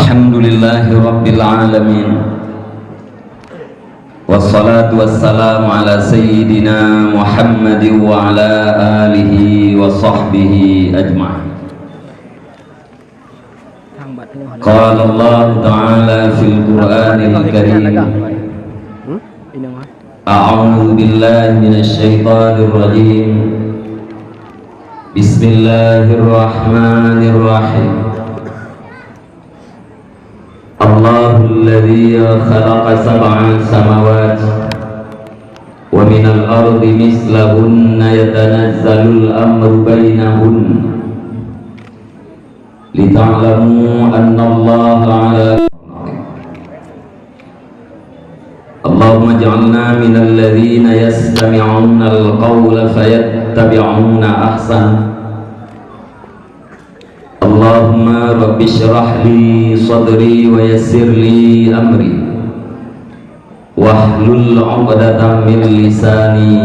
Alhamdulillahi Rabbil Alamin. Wassalatu wassalamu ala Sayyidina Muhammadin wa ala alihi wa sahbihi ajma'in. Qala Allah Ta'ala fil Qur'anil Karim, A'udzu billahi minasy syaithanir rajim. Bismillahirrahmanirrahim. Allahul ladzi khalaqa sab'a samawati wa minal ardi mislahunna yatanazzalul amru bainahunna lita'lamu anna Allaha 'ala. Allahumma ij'alna minal ladzina yastami'una al-qawla fayattabi'una ahsana. Allahumma rabbi syrah li sadri wa yassir li amri wahlul 'uqdatam min lisani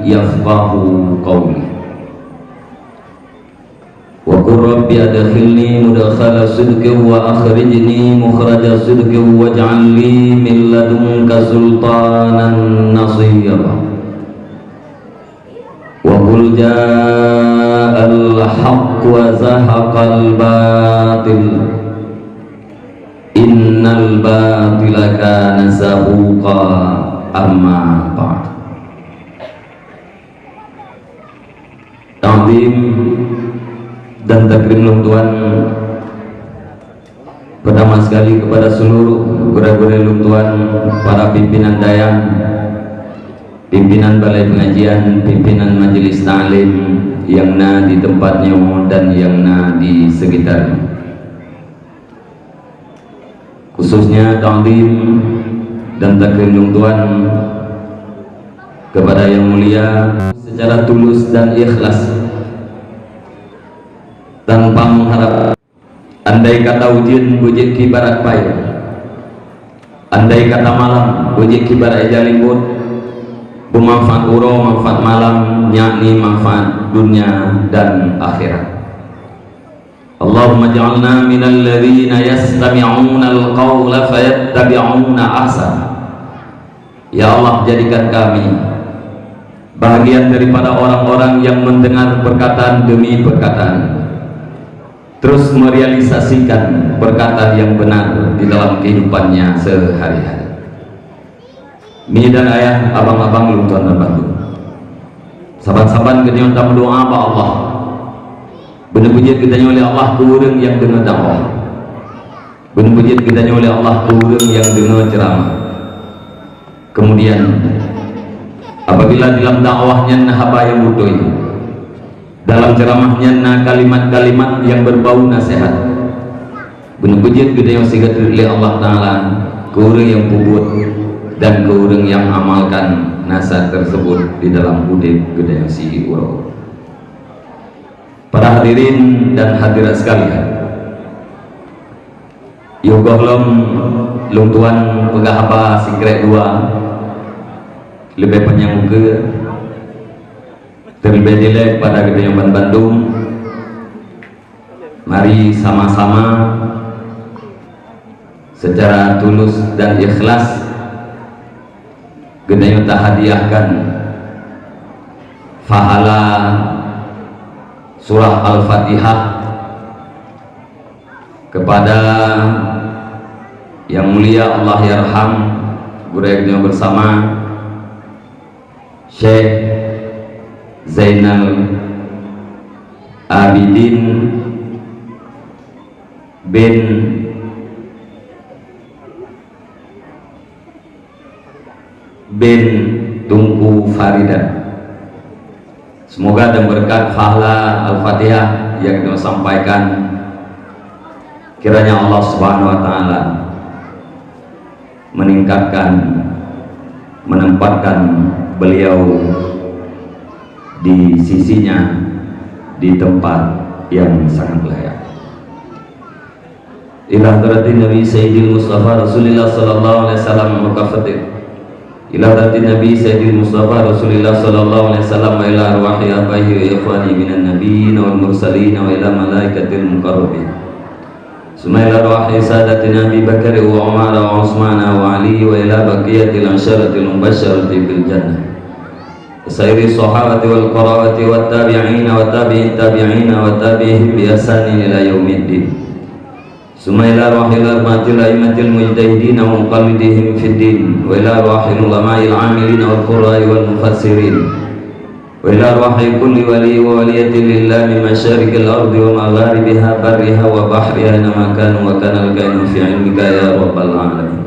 yafqahu qawli wa qur rabbi adkhilni mudkhala sidqin wa akhrijni mukhraja sidqin waj'al li min ladunka sultanan nasira wa qul ja'al haqq wa zahaqal batil innal batila kana zahuqa. Amma ba'd. Ta'zim dan takrim Tuhan pertama sekali kepada seluruh guru-guru Tuhan, para pimpinan dayang, pimpinan balai pengajian, pimpinan majelis ta'lim yang na di tempatnya dan yang na di sekitarnya. Khususnya ta'zim dan takrim Tuhan kepada yang mulia secara tulus dan ikhlas, tanpa mengharap. Andai kata ujian bujik kibarat payah, andai kata malam bujik kibarat jalibut, bermanfaat uro, manfaat malam, yakni manfaat dunia dan akhirat. Allahumma ja'alna minal ladzina yastami'una al-qawla fayattabi'una ahsana. Ya Allah, jadikan kami bahagian daripada orang-orang yang mendengar perkataan demi perkataan, terus merealisasikan perkataan yang benar di dalam kehidupannya sehari-hari. Mi dan ayah, abang-abang, luntuan dan bantu, sahabat-sahabat kita yang berdoa apa Allah, benar-benar kita oleh Allah kurang yang dengar dakwah, benar-benar kita oleh Allah kurang yang dengar ceramah. Kemudian apabila dalam dakwahnya nah apa yang butuh itu, dalam ceramahnya nah kalimat-kalimat yang berbau nasihat, benar-benar kita yang sigat oleh Allah Ta'ala kurang yang bubut dan kurang yang amalkan nasihat tersebut di dalam budaya gede yang si uro. Para hadirin dan hadirat sekalian, yogohlom luntuan pegahaba singkrek dua lebih panjang ke terlebih dahulu pada Gedean Bandung. Mari sama-sama secara tulus dan ikhlas Gedean hadiahkan fahala surah Al-Fatihah kepada yang mulia Allah yarham guru yang bersama Syekh Zainal Abidin bin Tunku Farida. Semoga dan berkat pahala Al-Fatihah yang kita sampaikan, kiranya Allah Subhanahu wa Ta'ala meningkatkan, menempatkan beliau di sisinya di tempat yang sangat layak. Ila hadratin Nabi Sayyidil Mustafa Rasulullah sallallahu alaihi wasallam mukafatir. Ila hadratin Nabi Sayyidil Mustafa Rasulullah sallallahu alaihi wasallam wa ila arwahi abaihi wa ikhwani minan nabiyyin wal mursalin wa ila malaikatil muqarrabin Summa ila ruhi sadatina Abi Bakar wa Umar wa Utsman wa Ali wa ila baqiyatil asyaratil mubasysyarati bil jannah sairi sahabati wal qarawati wat tabi'in wa tabi'it tabi'in wa tabi'ihim bi ihsanin ila yaumiddin. Summa ila ruhil arbatil aimatil mujtahidin wa muqallidihim fid din wa ila ruhil ulama'il 'amilin wal qurra'i wal mufassirin wa ila ruhi kulli wali wa waliyatin lillah min masyariqil ardi wa magharibiha barriha wa bahriha nama kanu wa kana al-kainu fi 'ilmika ya rabbal alamin.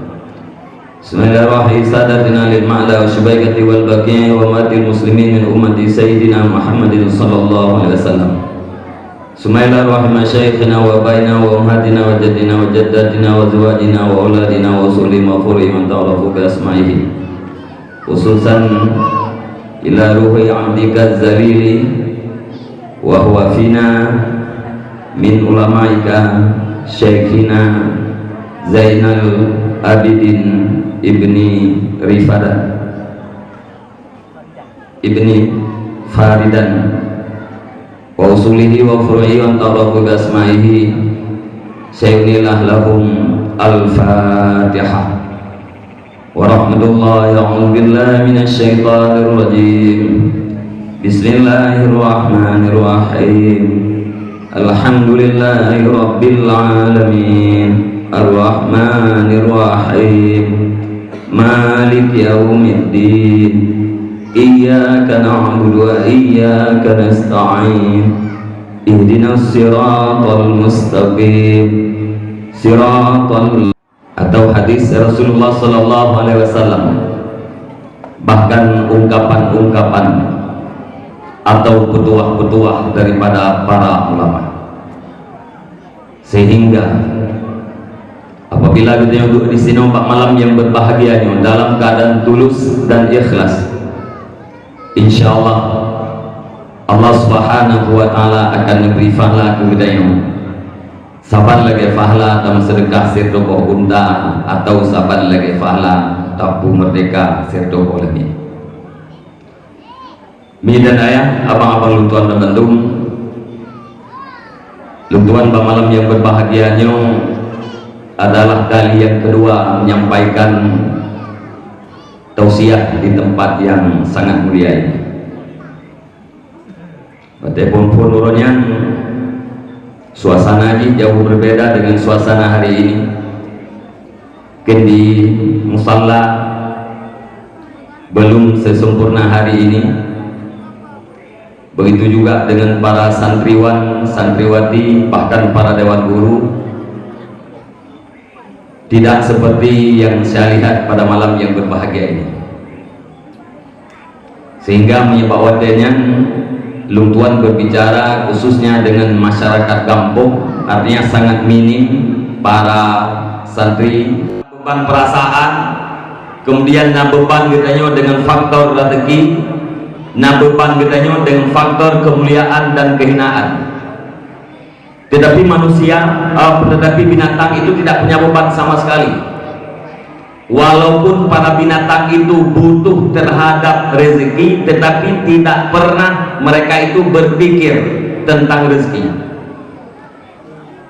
Bismillahirrahmanirrahim. Sadatina lil ma'la wa syubaikati wal baqi wa matil muslimin min ummati sayyidina Muhammadin sallallahu alaihi wasallam. Bismillahirrahmanirrahim. Masyayikhina wa baina wa ummatina wa jaddina wa jaddatina wa zawajina wa auladina wa usuli mafuri man ta'alafu bi asma'ihi khususan ila ruhi abdika zalili wa huwa fina min ulama'ika syekhina Zainal Abidin ibni Rifada ibni Faridan wa usulihi wa furu'i wa ta'alafu bi asma'ihi sayyunilah lahum al-Fatihah wa rahmatullahi a'udzu billahi minasy syaithanir rajim. Bismillahirrahmanirrahim. Alhamdulillahi rabbil alamin ar-rahmanirrahim maliki yaumiddin iyyaka na'budu wa iyyaka nasta'in ihdinas siratal mustaqim siratal. Atau hadis Rasulullah sallallahu alaihi wasallam, bahkan ungkapan-ungkapan atau petuah-petuah daripada para ulama, sehingga apabila kita duduk di sini empat malam yang berbahagianya dalam keadaan tulus dan ikhlas, insya Allah Allah subhanahu wa ta'ala akan memberi pahala kepada kita. Saban lagi pahala dalam sedekah sirdokoh unta atau saban lagi pahala tabu merdeka sirdokoh lebih. Mi dan ayah, abang-abang luntuan dan bentum, luntuan malam yang berbahagianya adalah kali yang kedua menyampaikan tausiah di tempat yang sangat mulia ini. Betapun urunnya suasana ini jauh berbeda dengan suasana hari ini. Di musalla belum sesempurna hari ini. Begitu juga dengan para santriwan, santriwati, bahkan para dewan guru, tidak seperti yang saya lihat pada malam yang berbahagia ini, sehingga menyebabkannya luntuan berbicara khususnya dengan masyarakat kampung, artinya sangat minim para santri. Beban perasaan, kemudian beban kitanya dengan faktor rezeki, beban kitanya dengan faktor kemuliaan dan kehinaan. Tetapi manusia, tetapi binatang itu tidak punya beban sama sekali. Walaupun para binatang itu butuh terhadap rezeki, tetapi tidak pernah mereka itu berpikir tentang rezeki.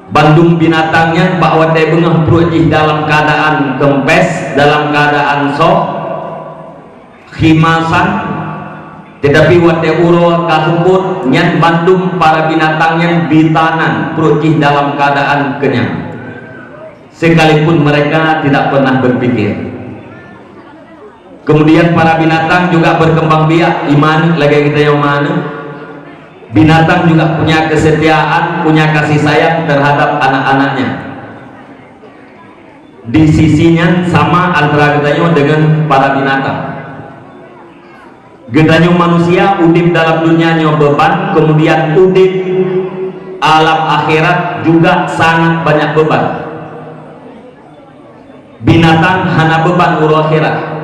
Bandung binatangnya bahwa dia bengah perujih dalam keadaan kempes, dalam keadaan sok, khimasan, tetapi wate uro kasebut nyan bandung para binatangnya bitanan perujih dalam keadaan kenyang. Sekalipun mereka tidak pernah berpikir. Kemudian para binatang juga berkembang biak, iman lagi kita yang mana. Binatang juga punya kesetiaan, punya kasih sayang terhadap anak-anaknya. Di sisinya sama antara kita dengan para binatang. Kita manusia udip dalam dunianya beban, kemudian udip alam akhirat juga sangat banyak beban. Binatang hana beban uru akhirat.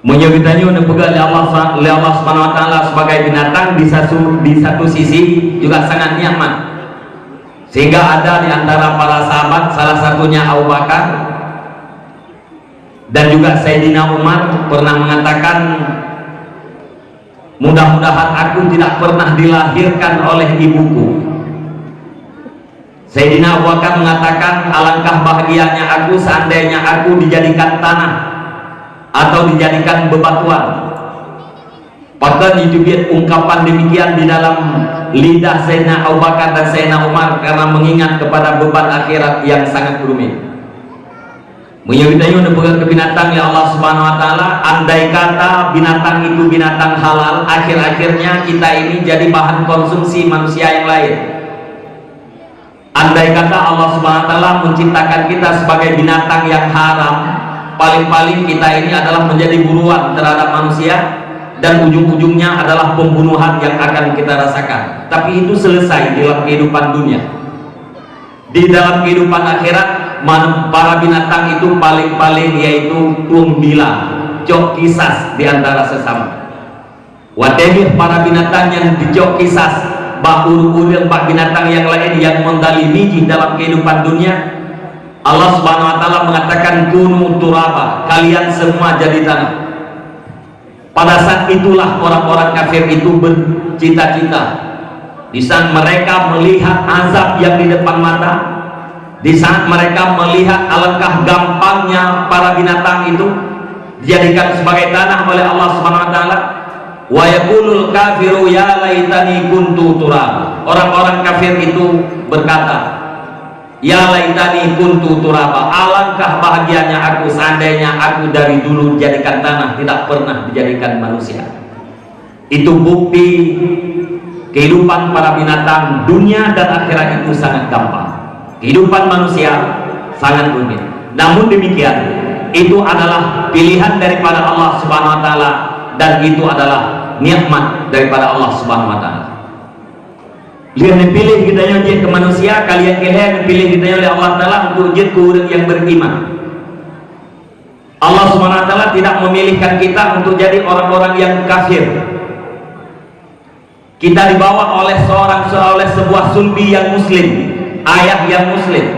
Menyebutnya untuk pegang Allah Subhanahu wa taala sebagai binatang di satu sisi juga sangat nyaman. Sehingga ada di antara para sahabat, salah satunya Abu Bakar dan juga Sayyidina Umar pernah mengatakan, mudah-mudahan aku tidak pernah dilahirkan oleh ibuku. Sayyidina Abu Bakar mengatakan, alangkah bahagianya aku seandainya aku dijadikan tanah atau dijadikan bebatuan. Bahkan itu dia ungkapan demikian di dalam lidah Sayyidina Abu Bakar dan Sayyidina Umar karena mengingat kepada beban akhirat yang sangat rumit. Menyebutnya untuk ke binatang ya Allah Subhanahu wa taala, andai kata binatang itu binatang halal, akhir-akhirnya kita ini jadi bahan konsumsi manusia yang lain. Andai kata Allah Subhanahu wa taala menciptakan kita sebagai binatang yang haram, paling-paling kita ini adalah menjadi buruan terhadap manusia dan ujung-ujungnya adalah pembunuhan yang akan kita rasakan. Tapi itu selesai di dalam kehidupan dunia. Di dalam kehidupan akhirat, para binatang itu paling-paling yaitu tumbila, cok kisas di antara sesama. Wademih para binatang yang dicok kisas, bahur-uril bak binatang yang lain yang mendalimi dalam kehidupan dunia. Allah Subhanahu wa taala mengatakan kunu turaba, kalian semua jadi tanah. Pada saat itulah orang-orang kafir itu bercita-cita. Di saat mereka melihat azab yang di depan mata, di saat mereka melihat alangkah gampangnya para binatang itu dijadikan sebagai tanah oleh Allah Subhanahu wa taala, wa yaqulul kafiru ya laitani kuntu turaba. Orang-orang kafir itu berkata, ya laitani kuntu turaba, alangkah bahagianya aku seandainya aku dari dulu dijadikan tanah, tidak pernah dijadikan manusia. Itu bukti kehidupan para binatang dunia dan akhirat itu sangat gampang. Kehidupan manusia sangat rumit. Namun demikian, itu adalah pilihan daripada Allah Subhanahu wa taala dan itu adalah nikmat daripada Allah Subhanahu wa taala. Lihat dipilih kita ke manusia, kalian dipilih kita oleh Allah taala untuk jadi orang yang beriman. Allah Subhanahu wa taala tidak memilihkan kita untuk jadi orang-orang yang kafir. Kita dibawa oleh sebuah sulbi yang muslim, ayah yang muslim,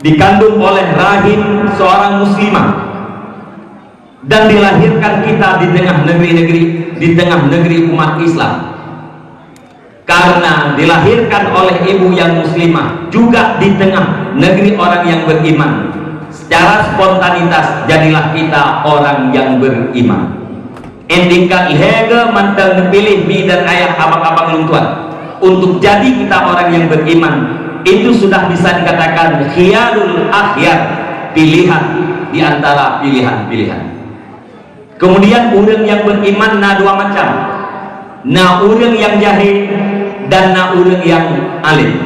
dikandung oleh rahim seorang muslimah, dan dilahirkan kita di tengah negeri umat Islam. Karena dilahirkan oleh ibu yang muslimah juga di tengah negeri orang yang beriman, secara spontanitas jadilah kita orang yang beriman. Endingkan hege mantel pilih mi dan ayah abang-abang luntuan untuk jadi kita orang yang beriman, itu sudah bisa dikatakan khiyarul akhyar, pilihan di antara pilihan-pilihan. Kemudian orang yang beriman na dua macam, na orang yang jahil dan na orang yang alim.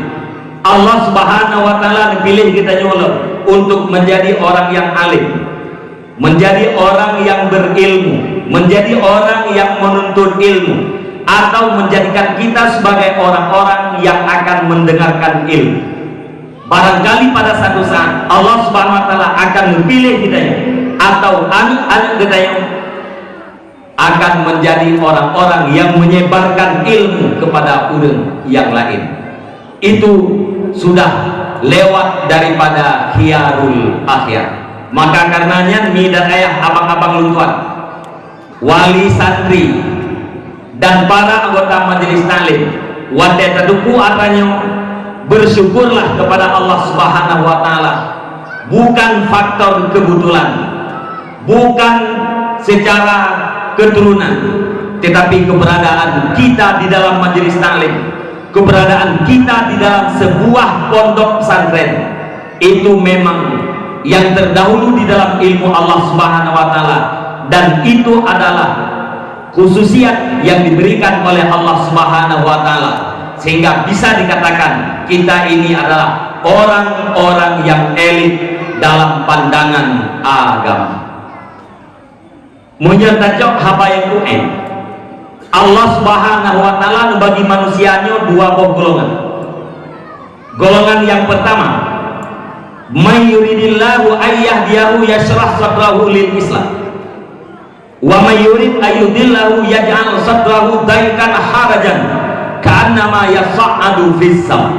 Allah Subhanahu wa taala pilih kita nyolong untuk menjadi orang yang alim, menjadi orang yang berilmu, menjadi orang yang menuntut ilmu, atau menjadikan kita sebagai orang-orang yang akan mendengarkan ilmu. Barangkali pada satu saat Allah Subhanahu wa taala akan memilih kita atau anak-anak kita akan menjadi orang-orang yang menyebarkan ilmu kepada orang yang lain. Itu sudah lewat daripada khiyarul akhyar. Maka karenanya mi dan ayah abang-abang luntuan, wali santri dan para anggota majelis taklim wadai teduku atanya bersyukurlah kepada Allah Subhanahu wa taala, bukan faktor kebetulan, bukan secara keturunan, tetapi keberadaan kita di dalam majelis taklim, keberadaan kita di dalam sebuah pondok pesantren itu memang yang terdahulu di dalam ilmu Allah Subhanahu wa taala, dan itu adalah khususiat yang diberikan oleh Allah Subhanahu wa taala, sehingga bisa dikatakan kita ini adalah orang-orang yang elit dalam pandangan agama. Menyertajok haba yang UN, Allah Subhanahu wa taala bagi manusianya dua golongan. Golongan yang pertama, may yuridillahu ayyahdiyahu yashrah sadrahu lil Islam, wa may yurid ayyudillahu yaj'al sadrahu daykan harajan ka'annama yas'adu fis sama.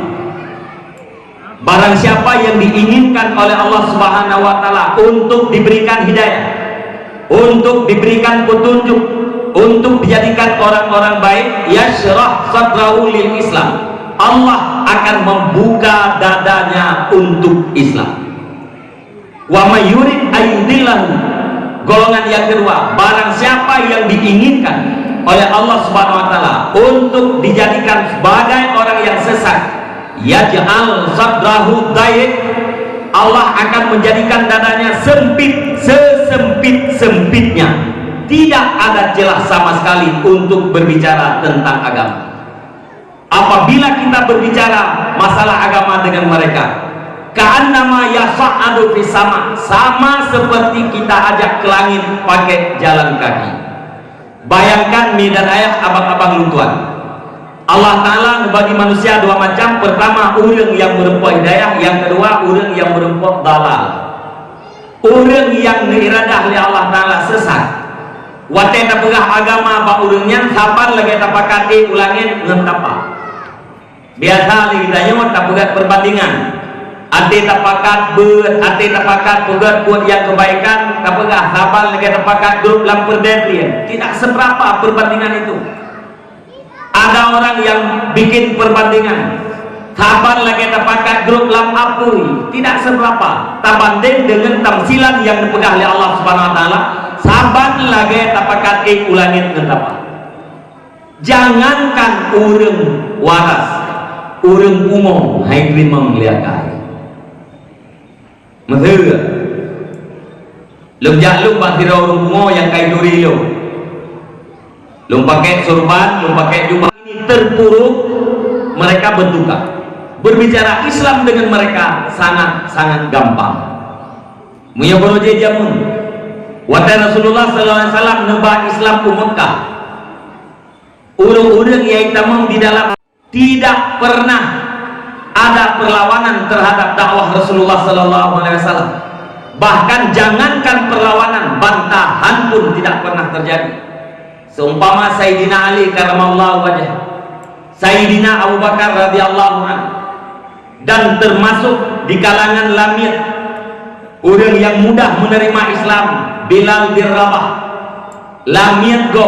Barang siapa yang diinginkan oleh Allah Subhanahu wa taala untuk diberikan hidayah, untuk diberikan petunjuk, untuk dijadikan orang-orang baik, yashrah sadrahu lil Islam, Allah akan membuka dadanya untuk Islam. Wa may yurid ayyudillahu, golongan yang kedua, barang siapa yang diinginkan oleh Allah Subhanahu wa taala untuk dijadikan sebagai orang yang sesat, yaj'al sadrahu dayyq, Allah akan menjadikan dadanya sempit, sesempit-sempitnya, tidak ada celah sama sekali untuk berbicara tentang agama. Apabila kita berbicara masalah agama dengan mereka, ka'annama yas'adu fis sama, sama seperti kita ajak ke langit pakai jalan kaki. Bayangkan medan ayah abang-abang luntuan. Allah Ta'ala membagi manusia dua macam. Pertama, orang yang berempuh hidayah. Yang kedua, orang yang berempuh dalal. Orang yang diiradah oleh Allah Ta'ala sesat, watai tak pegah agama ba urangnya, sabar lagi tak pakai ulangin ngentapa. Biasa lagi tanya tak pegah perbandingan. Ate tak pakat ber, ate tak pakat pegat buat yang kebaikan, tak pegah sabar lagi tak pakat grup dalam perdebelian. Tidak seberapa perbandingan itu. Ada orang yang bikin perbandingan, sabar lagi tak pakat grup dalam apui, tidak seberapa. Tak banding dengan tamsilan yang dipegang oleh Allah Subhanahu wa taala, sabar lagi tak pakat ulangin ngentapa. Jangankan urang waras, urang umum hai terima melihat Mesir lum jaklum pasir orang umum yang kain duri lum pakai sorban, lum pakai jubah. Ini terpuruk, mereka berduka. Berbicara Islam dengan mereka sangat-sangat gampang. Muya boroje jamun watai Rasulullah SAW nebah Islam ke Mekah, urang-urang yang tamang di dalam tidak pernah ada perlawanan terhadap dakwah Rasulullah SAW. Bahkan jangankan perlawanan, bantahan pun tidak pernah terjadi. Seumpama Sayyidina Ali karamallahu wajah, Sayyidina Abu Bakar radhiyallahu anhu, dan termasuk di kalangan lamir orang yang mudah menerima Islam, Bilal bin Rabah, lamir go,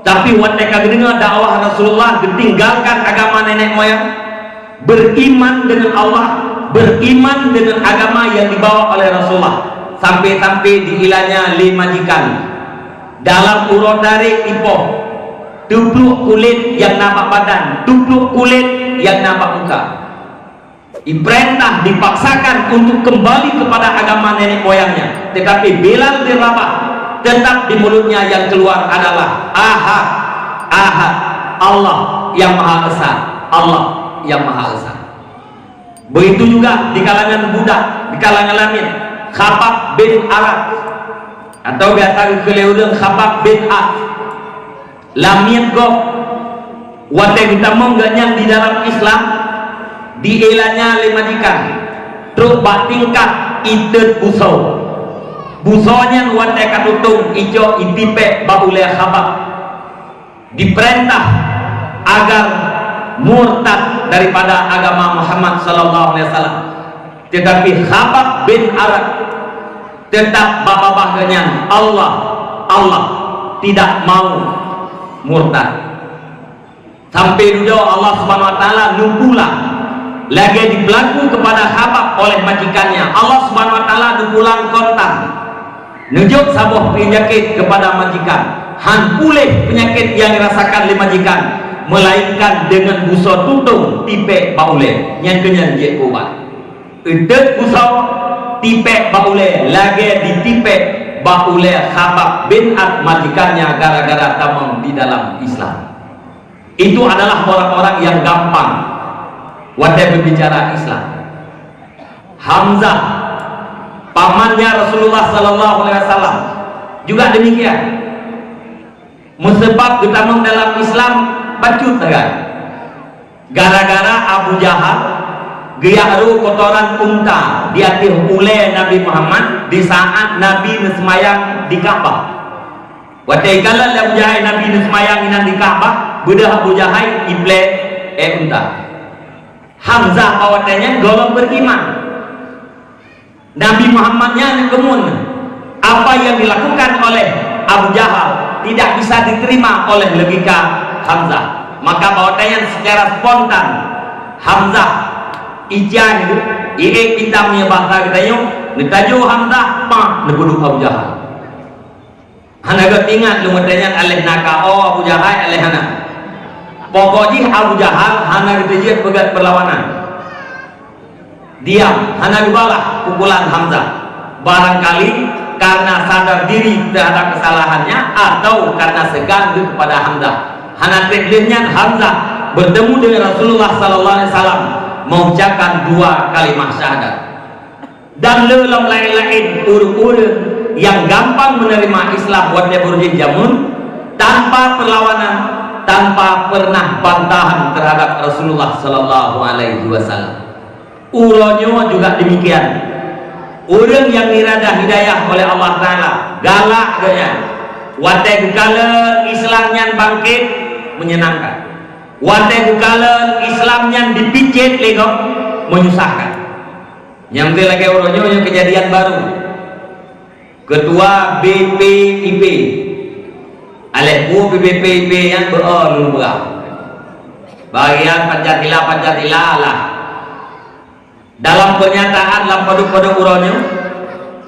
tapi wateka dengar dakwah Rasulullah, ditinggalkan agama nenek moyang, beriman dengan Allah, beriman dengan agama yang dibawa oleh Rasulullah, sampai-sampai diilanya 5 majikan dalam urut dari ipoh, tubruk kulit yang nampak badan, tubruk kulit yang nampak muka. Diperintah, dipaksakan untuk kembali kepada agama nenek moyangnya, tetapi Bilal bin Rabah tetap di mulutnya yang keluar adalah Ahad, Ahad, Allah yang Maha Esa, Allah yang Maha Esa. Begitu juga di kalangan budak, di kalangan lamin, Khabab bin Arad, atau biasa kelewudan Khabab bin Ad, lamin go watai kita mengganyang di dalam Islam, dielanya 5 majikan, truk bak tingkat itet busau, busaunya watai katutung ijo itipek bauleh Khabab, diperintah agar murtad daripada agama Muhammad sallallahu alaihi wasallam. Tetapi Khabab bin Arad tetap babah-babahnya Allah, Allah tidak mau murtad. Sampai dulu Allah Subhanahu wa taala nubulah lagi dibelaku kepada Khabab oleh majikannya. Allah Subhanahu wa taala nubulang kontan nunjuk sabuh penyakit kepada majikan, han pulih penyakit yang dirasakan oleh majikan, melainkan dengan busa tutung tipek baule yang kenyan je obat. Udet busa tipek baule lagi ditipek baule Khabab bin Ad majikannya gara-gara tamang di dalam Islam. Itu adalah orang-orang yang gampang wadai berbicara Islam. Hamzah pamannya Rasulullah sallallahu alaihi wasallam juga demikian. Musebab ketamang dalam Islam bacut kan, gara-gara Abu Jahal geyaru kotoran unta diatih oleh Nabi Muhammad di saat Nabi nesmayang di Ka'bah. Wadai kala Abu Jahal Nabi nesmayang inan di Ka'bah, bedah Abu Jahal ible unta. Hamzah awatnya golong beriman. Nabi Muhammadnya kemun, apa yang dilakukan oleh Abu Jahal tidak bisa diterima oleh logika Hamzah. Maka bawatanya secara spontan Hamzah ijan itu iek pitamnya bahasa kita yung nitaju Hamzah pa nebuduk Abu Jahal. Hanaga ingat lu matanya alih naka Abu Jahal alih hana. Pokoknya Abu Jahal hana gitu begat perlawanan. Diam, hana balah pukulan Hamzah. Barangkali karena sadar diri terhadap kesalahannya atau karena segan kepada Hamzah. Hana treklinnya Hamzah bertemu dengan Rasulullah sallallahu alaihi wasallam mengucapkan 2 kalimat syahadat. Dan lelom lain-lain urut-urut yang gampang menerima Islam buat burjin jamun tanpa perlawanan, tanpa pernah bantahan terhadap Rasulullah sallallahu alaihi wasallam. Uronyo juga demikian. Orang yang dirada hidayah oleh Allah Ta'ala galak gaya watai kala Islamnya bangkit menyenangkan, watai kala Islamnya dipicit lego menyusahkan. Yang lagi uronyo yang kejadian baru ketua BPIP alehku BPIP yang berolubah bagian Pancasila lah dalam pernyataan dalam produk-produk uronyo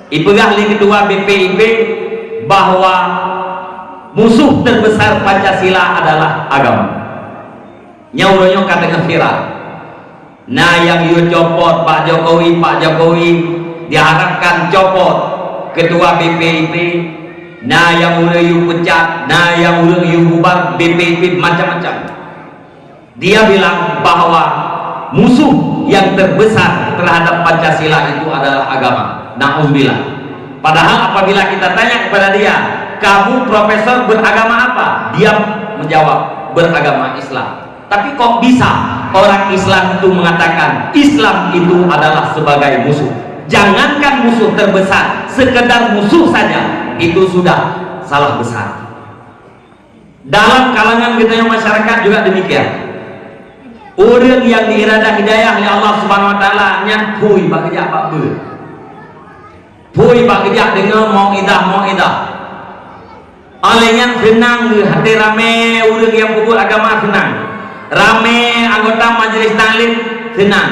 ipegah li ketua BPIP bahwa musuh terbesar Pancasila adalah agama. Nyauronyo katanya viral. Nah yang yu copot Pak Jokowi diharapkan copot ketua BPIP, nah yang udah yu pecat, nah yang udah yu bubar BPIP macam-macam. Dia bilang bahwa musuh yang terbesar terhadap Pancasila itu adalah agama. Na'udzubillah. Padahal apabila kita tanya kepada dia, kamu profesor beragama apa? Dia menjawab beragama Islam. Tapi kok bisa orang Islam itu mengatakan Islam itu adalah sebagai musuh? Jangankan musuh terbesar, sekedar musuh saja itu sudah salah besar. Dalam kalangan kita yang masyarakat juga demikian. Orang yang diirada hidayah oleh Allah Subhanahu Wa Taala nya hui bagi dia apa ber, hui bagi dia dengan mau idah. Olehnya senang di hati rame orang yang pukul agama senang, rame anggota majelis taklim senang.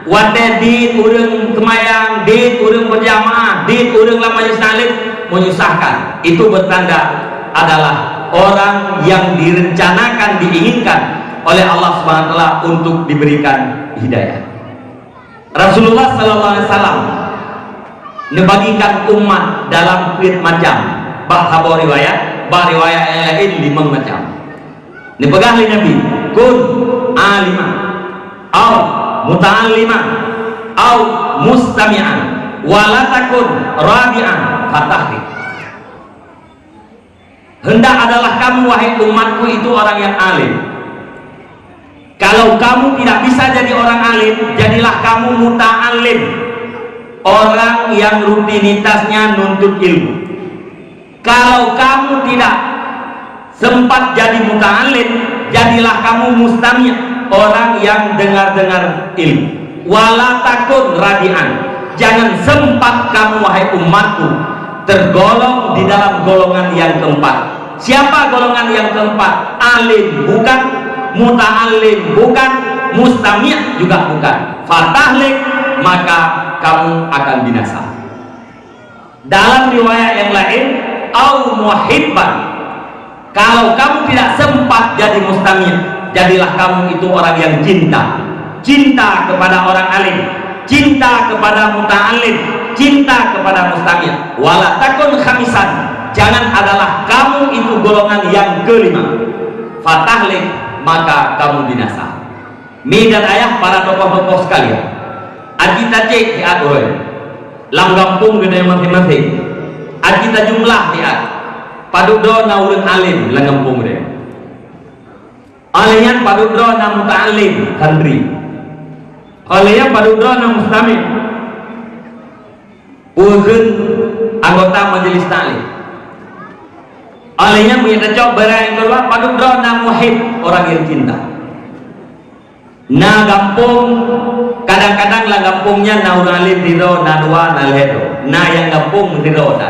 Wate dit urang kemayang, dit urang berjamaah, dit urang la majelis taklim menyusahkan. Itu bertanda adalah orang yang direncanakan, diinginkan oleh Allah Subhanahu wa taala untuk diberikan hidayah. Rasulullah sallallahu alaihi wasallam membagikan umat dalam 4 macam. Bah riwayat yang lain 5 macam. Dipegah oleh Nabi, kun alima au muta'allima au mustami'an wala takun rabi'an fatahri. Hendak adalah kamu wahai umatku itu orang yang alim. Kalau kamu tidak bisa jadi orang alim, jadilah kamu muta'allim, orang yang rutinitasnya nuntut ilmu. Kalau kamu tidak sempat jadi muta'allim, jadilah kamu mustami', orang yang dengar-dengar ilmu. Wala takun radian, jangan sempat kamu wahai umatku tergolong di dalam golongan yang keempat. Siapa golongan yang keempat? Alim bukan, muta'allim bukan, mustami' juga bukan. Fatahlik, maka kamu akan binasa. Dalam riwayat yang lain, au muhibban, kalau kamu tidak sempat jadi mustami', jadilah kamu itu orang yang cinta kepada orang alim, cinta kepada muta'allim, cinta kepada mustami'. Wala takun khamisan, jangan adalah kamu itu golongan yang kelima. Fatahlik, maka kamu binasa. Mi dan ayah para tokoh-tokoh sekalian, kita cek di adoy lam kampung gede masing-masing, kita jumlah di ad padudro na urang alim lang kampung gede, alian padudro na muta'allim kandri, alian padudro na mustami', urang anggota majelis taklim, alian punya cocok barang kedua padudro na muhib, orang yang cinta. Na gampung kadang-kadang lah gampungnya na urang alim diro na dua na ledo, na yang gampung diro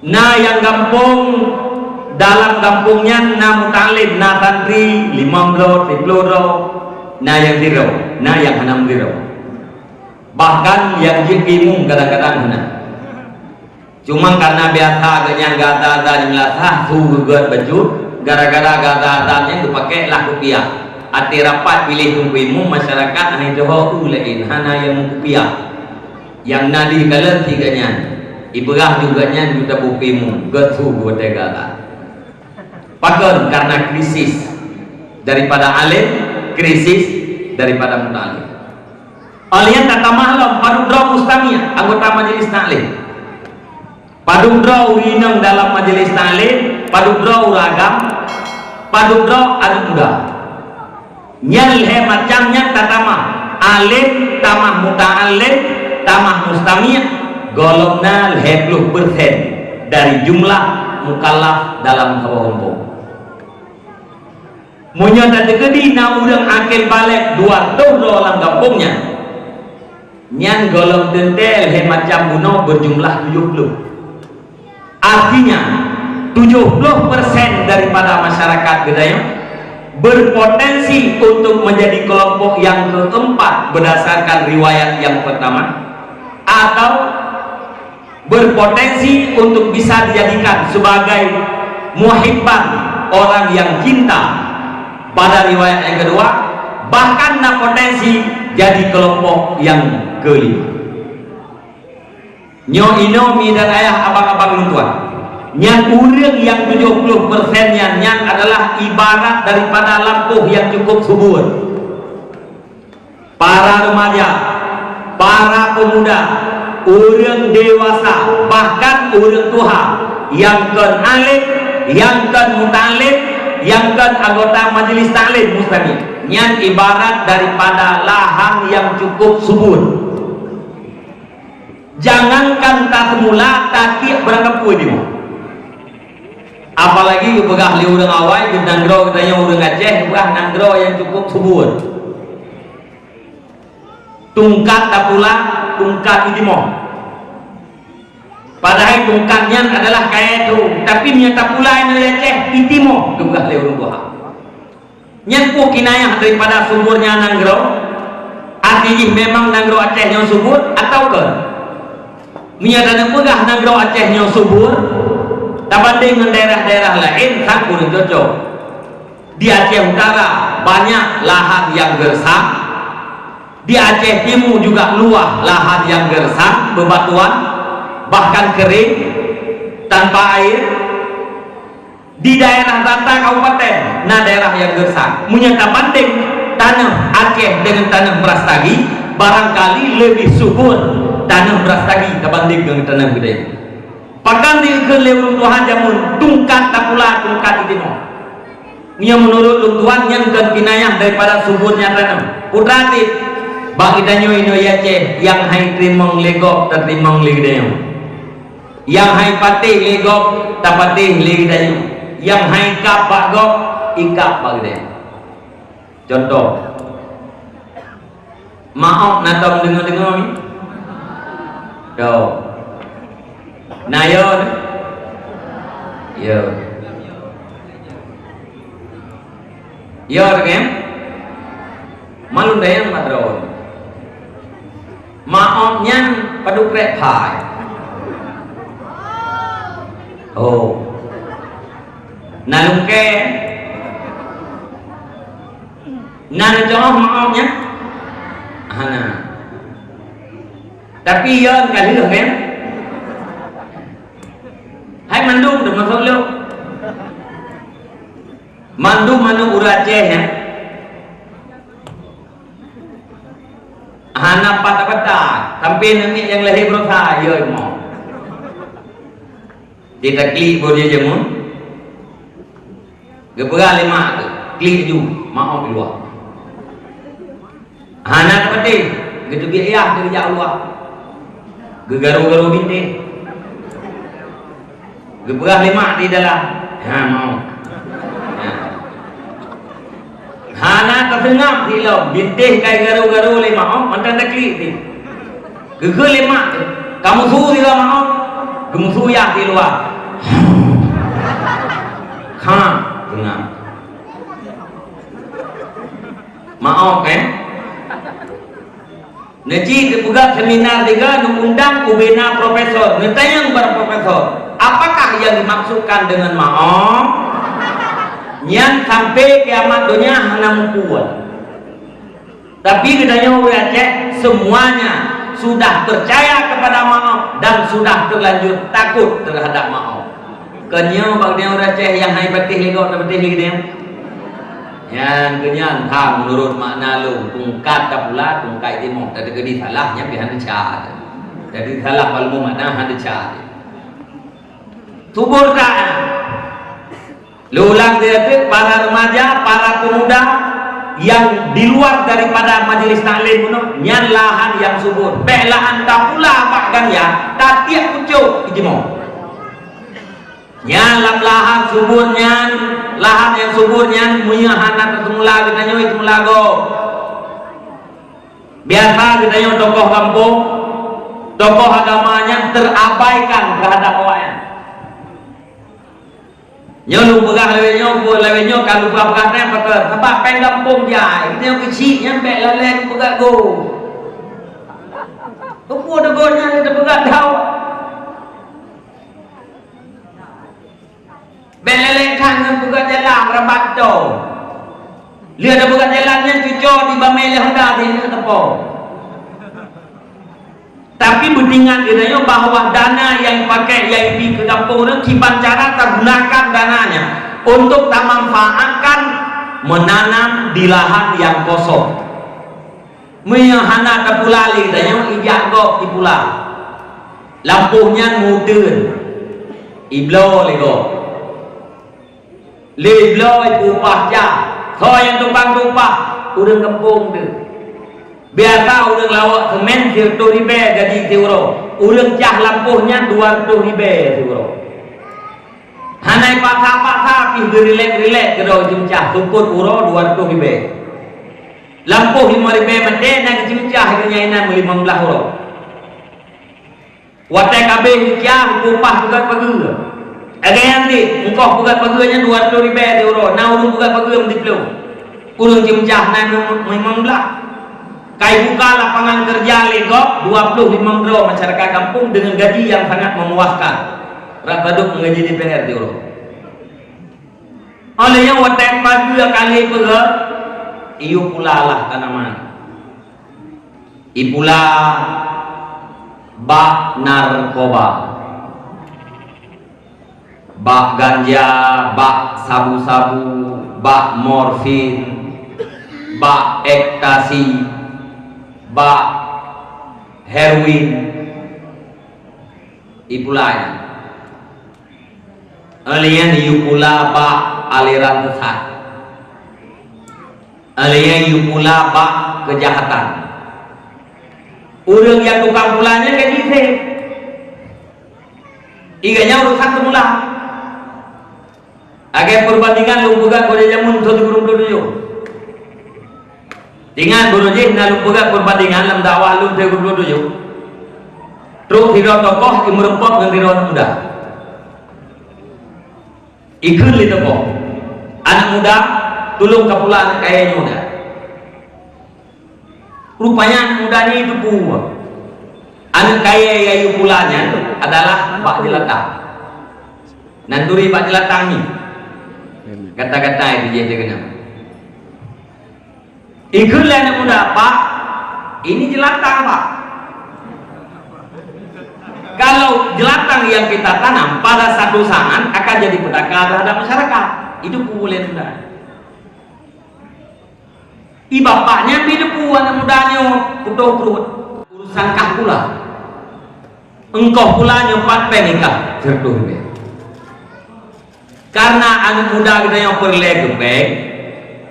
na yang gampung dalam kampungnya na mutalim, na santri 50, 10, na yang zero, na yang 60. Bahkan yang jikimung kadang-kadang na. Cuma karena biasa agaknya gata-gata dimelasah sugugat baju, gara-gara gata-gatanya dipakai lah rupiah. Ati rapat pilih tungkuimu masyarakat hanya johor ulain hana yang rupiah. Yang nadi kalian tiganya, ibrah juga nya juta bukimu, getu buat gata. Pakon karena krisis daripada alim, krisis daripada mutalim. Alian kata malam padudra mustamia anggota majelis taklim. Padudra urinang dalam majelis taklim, padudra uragam, padudra anak muda. Nyal he macamnya tatama alim tamah mutaalim tamah mustamia golongna 50% dari jumlah mukallaf dalam kampung. Munyo tadi kedi na urang akil balik 2 tahun dalam kampungnya. Nyan golong dentel he macam buno berjumlah 70. Artinya 70% daripada masyarakat Gedayang berpotensi untuk menjadi kelompok yang keempat berdasarkan riwayat yang pertama, atau berpotensi untuk bisa dijadikan sebagai muhibban, orang yang cinta pada riwayat yang kedua, bahkan na potensi jadi kelompok yang kelima. Nyo inomi dan ayah abang-abang tuan, yang urang yang 70% yang adalah ibarat daripada lampu yang cukup subur. Para remaja, para pemuda, urang dewasa, bahkan urang tua yang kan alim, yang kan mutalim, yang kan anggota majelis taklim mustamid, yang ibarat daripada lahan yang cukup subur. Jangankan tak semula takik berangkat pun dia. Apalagi begah li urang awai di nanggro katanya urang Aceh, begah nanggro yang cukup subur. Tungkat tak pula tungkat itimo. Padahal tungkatnya adalah kayak itu, tapi nyata pula yang Aceh itimo begah li urang tua. Nyen kinayah daripada suburnya nanggro. Artinya memang nanggro Aceh yang subur atau ke? Menyatakan pegah nanggro Aceh yang subur tabanding dengan daerah-daerah lain tak kurang cocok. Di Aceh Utara banyak lahan yang gersang, di Aceh Timur juga luas lahan yang gersang, bebatuan, bahkan kering tanpa air. Di daerah Tata Kabupaten, nah daerah yang gersang, menyatakan banding tanah Aceh dengan tanah Brastagi barangkali lebih subur tanah Brastagi dibanding dengan tanah Gedayang. Pakan di kelewung Tuhan jamun tungkat tak pula tungkat itu. Ia menurut Tuhan yang kinayah daripada suburnya tanam. Putratit bagi danyo ino Aceh yang hai trimong legok dan trimong Gedayang. Yang hai patih legok tak patih Gedayang. Yang hai kap bagok ikap Gedayang. Contoh. Maaf natong dengar-dengar ni. Yo. Nayon. Yo. Yo kan? Malu dayang madron. Maafnya padu krek pai. Oh. Nalungke. Nana jawab maafnya. Hana. Tapi ya kali lu kan? Hai mandum dah masuk lu. Mandum uraceh ya. Hana pata-pata sampai nanti yang lahir berusaha ya mau. Kita klik boleh jamun. Geberal lima klik ju mau keluar. Hana seperti gitu biaya dari Allah. Gegaru-garu binti. Geberah lima di dalam. Ha mau. Ha. Hana tersengat di lo binti kai garu-garu lima mau mantan takli ni. Geger lima. Kamu suruh di dalam mau. Kamu suruh ya di luar. juga seminar juga undang ubena profesor, ditanya kepada profesor, apakah yang dimaksudkan dengan maaf? Nyan sampai kiamat dunia hanya kuat. Tapi katanya orang Aceh semuanya sudah percaya kepada maaf dan sudah terlanjur takut terhadap maaf. Kenyang bagi orang Aceh yang hai betih ligot betih ligot yang kenyan tham menurut makna lu kungkat pula kungkai timur tadi gedi salahnya pihak dicat jadi salah kalau makna hanya dicat subur tak lu ulang dia para remaja para pemuda yang di luar daripada majelis taklim nyan lahan yang subur lahan tak pula bahkan ya tak tiap pucuk timur nyan lahan suburnya lahan yang suburnya punya anak semula kita nyoy semula go biasa kita nyoy tokoh kampung tokoh agamanya terabaikan terhadap orang nyoy pegah lewenyo kalau pegahnya betul sebab peng kampung jai kita yang kecil nyampe laleng pegah go tumpu degonya kita pegah tahu beleleng kan buka jalan rabat tu lihat ada buka jalannya cucuk di bamele hendak di tepo tapi bendingan dia bahwa dana yang pakai yang di ke kampung itu kiban cara tergunakan dananya untuk tak manfaatkan menanam di lahan yang kosong menyahana kepulali dan ijak go di pulau lampunya mudun iblo lego lebloi upah ja so yang tumpang upah urang kampung tu biasa urang lawak semen 100 ribu jadi euro urang cah lampuhnya 200 ribu euro hanai paksa-paksa pi relax kedau jemcah tukut euro 200 ribu lampuh 5 ribu mende nak jemcah harganya 15 euro watai kabeh cah upah juga pagi agak nanti, engkau bukan pegawainya 200 ribu euro, nah urung bukan pegawai mendiplo, urung jemjah memang belah. Kai buka lapangan kerja legok 25 euro masyarakat kampung dengan gaji yang sangat memuaskan. Rakaduk mengaji di PNR euro. Oleh yang watak pagi kali pegawai, iyo pula lah tanaman. Ipula bak narkoba. Bak ganja, bak sabu-sabu, bak morfin, bak ekstasi, bak heroin, ipulai. Alian yupula bak aliran sesat, alian yupula bak kejahatan. Urang yang tukang pulanya kayak gitu, iganya urusan semula. Agar perbandingan lu buka kode jamun tu burung tu dengan buruji na lu buka perbandingan dalam dakwah lu tu burung tu terus hiro tokoh imrumpok dengan hiro muda ikut li tokoh anak muda tulung kapulaan kaya muda rupanya anak muda ni itu buah anak kaya yayu pulanya adalah Pak Jelatang nanduri Pak Jelatang ni kata-kata itu dia kenal. Ikutlah anak muda Pak, ini jelatang Pak. Kalau jelatang yang kita tanam pada satu saat akan jadi petaka terhadap masyarakat, itu boleh muda. Bapaknya hidup anak mudanya putus perut urusan kah pula. Engkau pula nyempat penikah terduh dia. Karena anak muda kita yang perlegepek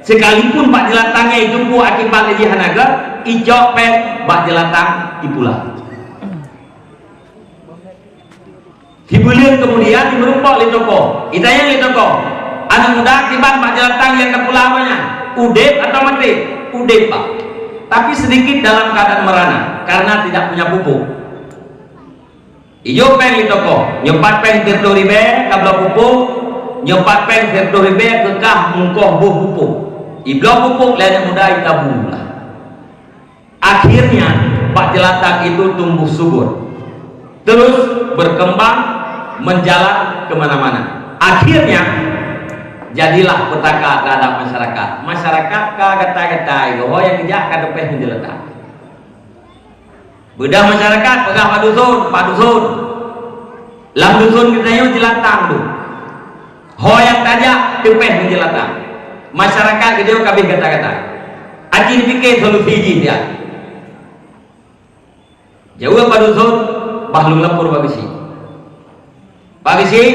sekalipun Pak Jelatangnya itu bu akibat lejihan naga ijo pek Pak Jelatang ipula dibulian kemudian dimerumpok li toko kita yang li toko anak muda akibat Pak Jelatang yang kepulauannya udep atau mati udep Pak tapi sedikit dalam keadaan merana karena tidak punya pupuk ijo pek li toko nyepat pek tertoribe kabla pupuk nyepat peng serto ribe kekah mungkoh buh pupuk iblo pupuk lain muda itabulah akhirnya Pak jelatang itu tumbuh subur, terus berkembang, menjalar kemana-mana. Akhirnya jadilah petaka terhadap masyarakat. Masyarakat kata-kata itu yang kejak kadepeh menjelatang. Bedah masyarakat pegah Pak Dusun. Lam dusun kita yuk jelatang tu. Yang tajak tepeh menjelatang. Masyarakat kita kabeh kata-kata. Aji dipikir solusi dia. Jauh Pak Dusun, bahlul lapor Pak Bisi,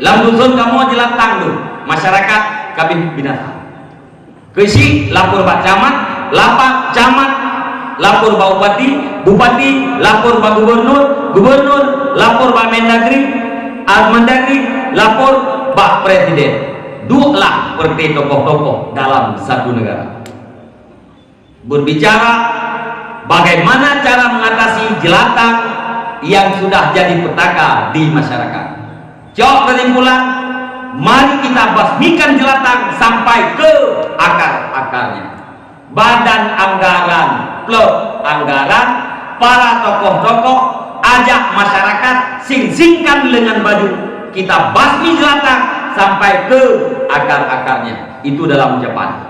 lam dusun kamu jelatang tu. Masyarakat kabeh binatang. Kesi lapor Pak Camat, lapak camat lapor Pak Bupati lapor Pak Gubernur lapor Pak Mendagri lapor Pak Presiden. Dualah seperti tokoh-tokoh dalam satu negara berbicara bagaimana cara mengatasi jelatang yang sudah jadi petaka di masyarakat. Jawab kesimpulan, mari kita basmikan jelatang sampai ke akar-akarnya. Badan anggaran, klub anggaran, para tokoh-tokoh ajak masyarakat sing-singkan dengan baju, kita basmi jelatang sampai ke akar-akarnya. Itu dalam ucapan.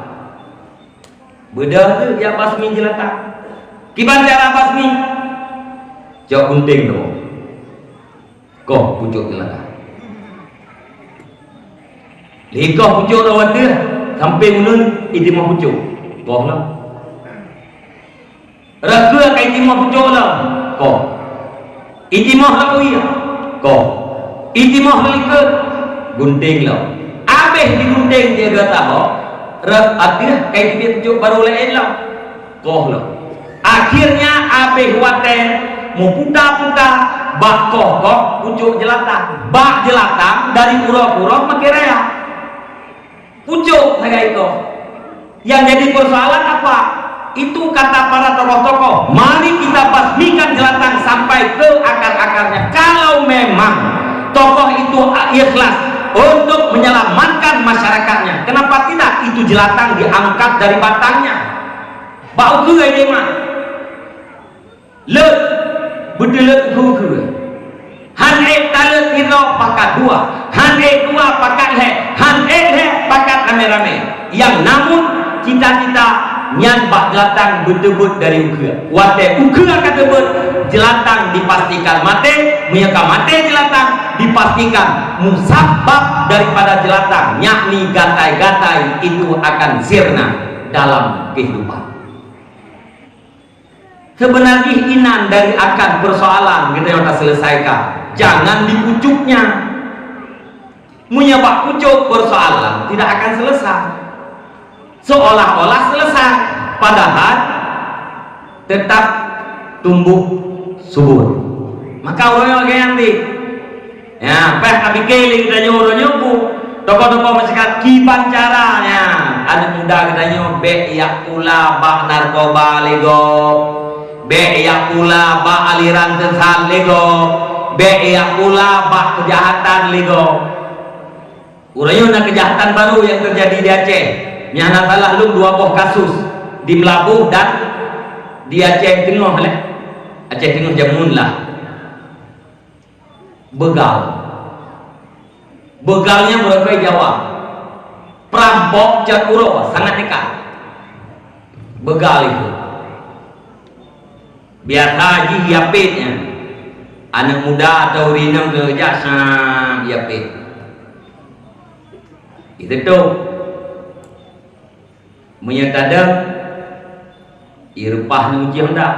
Beda tu dia basmi jelatang. Gimana cara basmi? Jauh gunting tu. Kau pucuk jelatang. Lekah pucuk rawat dia sampai munun itu mau pucuk. Kau lah. Raga kai timah pucuk lah. Kau. Itimah lah iya. Kau. Itimah lika gunting lah. Habis digunting dia kata ho. Akhirnya kai timah pucuk baru lain lah. Kau lah. Akhirnya habis waten mau puta-puta bak kok pucuk jelatang. Bak jelatang dari pura-pura makin raya. Pucuk saya itu. Yang jadi persoalan apa? Itu kata para tokoh-tokoh, mari kita basmikan jelatang sampai ke akar-akarnya. Kalau memang tokoh itu ikhlas untuk menyelamatkan masyarakatnya, kenapa tidak itu jelatang diangkat dari batangnya? Bau ke ini mah let bedelet ke han talet kita pakat dua, han dua pakat han pakat rame-rame. Yang namun cita-cita nyan bak jelatang berdebut dari ukir. Wate ukir akan debut jelatang dipastikan mati, menyeka mati jelatang dipastikan musabab daripada jelatang, yakni gatai-gatai itu akan sirna dalam kehidupan. Sebenarnya inan dari akar persoalan kita yang tak selesaikan, jangan dipucuknya. Menyebab pucuk persoalan tidak akan selesai. Seolah-olah selesai, padahal tetap tumbuh subur. Maka orang yang nanti ya peh kami keli kita nyuruh tokoh-tokoh masyarakat kipan caranya ada muda kita nyuruh be ya pula bak narkoba lego, be ya pula bak aliran sesat lego, be ya pula bak kejahatan lego. Urayuna kejahatan baru yang terjadi di Aceh. Nyana salah lu 2 buah kasus di Melabuh dan di Aceh Tengah lah. Aceh Tengah Jamun lah. Begal. Begalnya berapa Jawa. Perampok cat uro sangat dekat. Begal itu. Biasa haji hiapitnya. Anak muda atau rinang ke jasa hiapit. Itu tuh. Menyatakan irpah nuji hendak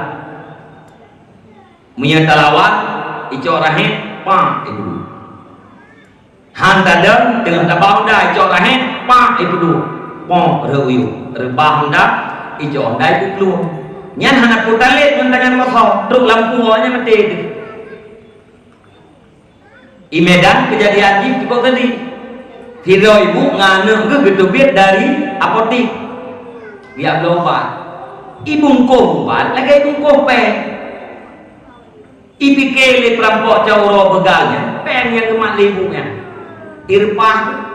menyatalawan icok rahim pa ibu han tadam dengan tabau dah icok rahim pa ibu po reuyu rebah hendak icok dai ibu keluar nyan hana putalit mentangan kosong truk lampu nya mati i Medan kejadian ini cukup tadi hero ibu ngane ke getubit dari apotik dia obat ibungkuh obat lagi ibungkuh pe ipikele perampok cauro begalnya pengen kemat libunya irpah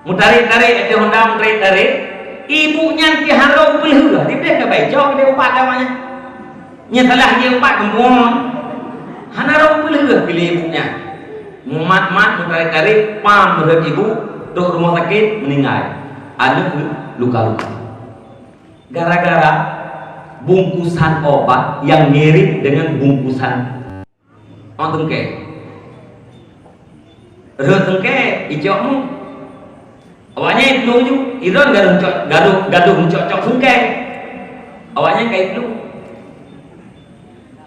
mutarik-tarik itu Honda mutarik-tarik ibunya ti harau pelih dia ke baik jauh dia obat namanya Nyatalah dia empat kembung. Hanarau boleh pilih ibunya. Mat tarik pam berat ibu dok rumah sakit meninggal. Anak luka-luka. Gara-gara bungkusan obat yang mirip dengan bungkusan tengke. Tengke ijokmu. Awalnya itu iron gaduh cocok tengke. Awalnya kayak itu.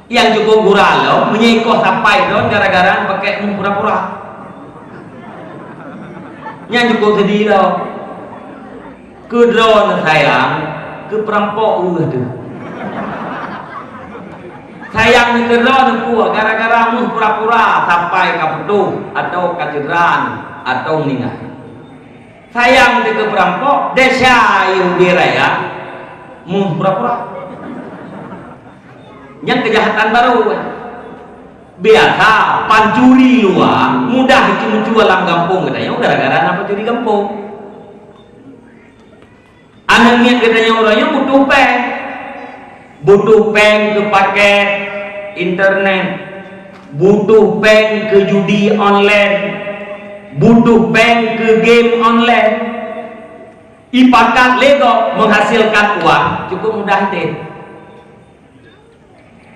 Yang cukup gurau menyikoh sampai don gara-gara pakai pura-pura. Yang cukup sedih loh. Ke drone sayang, ke perampok tuh. Sayang ke drone gua gara-gara mu pura-pura sampai ke pedu atau katedran atau meninggal. Sayang ke perampok desa Yudi Raya mu pura-pura. Yang kejahatan baru biasa pancuri luar mudah itu menjual dalam kampung katanya gara-gara apa curi kampung anaknya katanya orangnya butuh peng ke paket internet, butuh peng ke judi online, butuh peng ke game online. Ipakat Lego menghasilkan uang cukup mudah itu.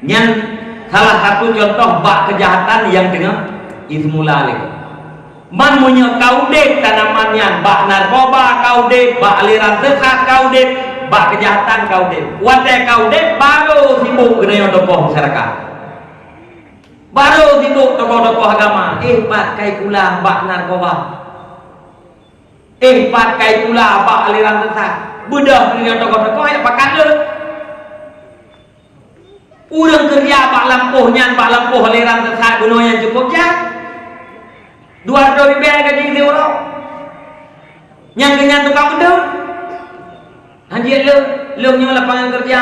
Yang salah satu contoh bak kejahatan yang dengan ismula lagi. Man punya kaudek tanamannya, bak narkoba kaudek, bak aliran sesat kaudek, bak kejahatan kaudek. Wadah kaudek baru sibuk dengan tokoh masyarakat. Baru sibuk tokoh-tokoh agama. Pakai pula bak narkoba. Pakai pula bak aliran sesat. Bedah dengan tokoh-tokoh yang pakai dulu. Urang kerja pak lampuh aliran sesat gunung yang cukup ya. 200 ribu gaji dia orang. Yang kenyang tukang bedeng. Anjir lu punya lapangan kerja.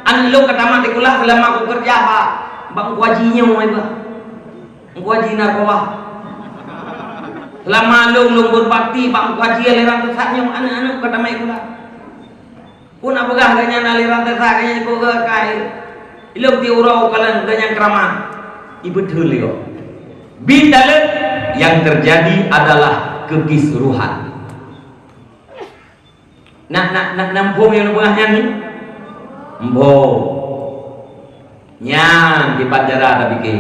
An lu kata mati kulah selama aku kerja pak. Bang wajinya mau apa? Waji narkoba. Selama lu berbakti bang waji aliran sesatnya anak-anak kata mati kulah. Pun apakah kenyang aliran sesat kenyang kau kai. Ilok diurau kalian dengan keramat ibu dulu bindalet yang terjadi adalah kekisruhan. Nak nampung yang buahnya nih embo nyang di Panjara tapi ke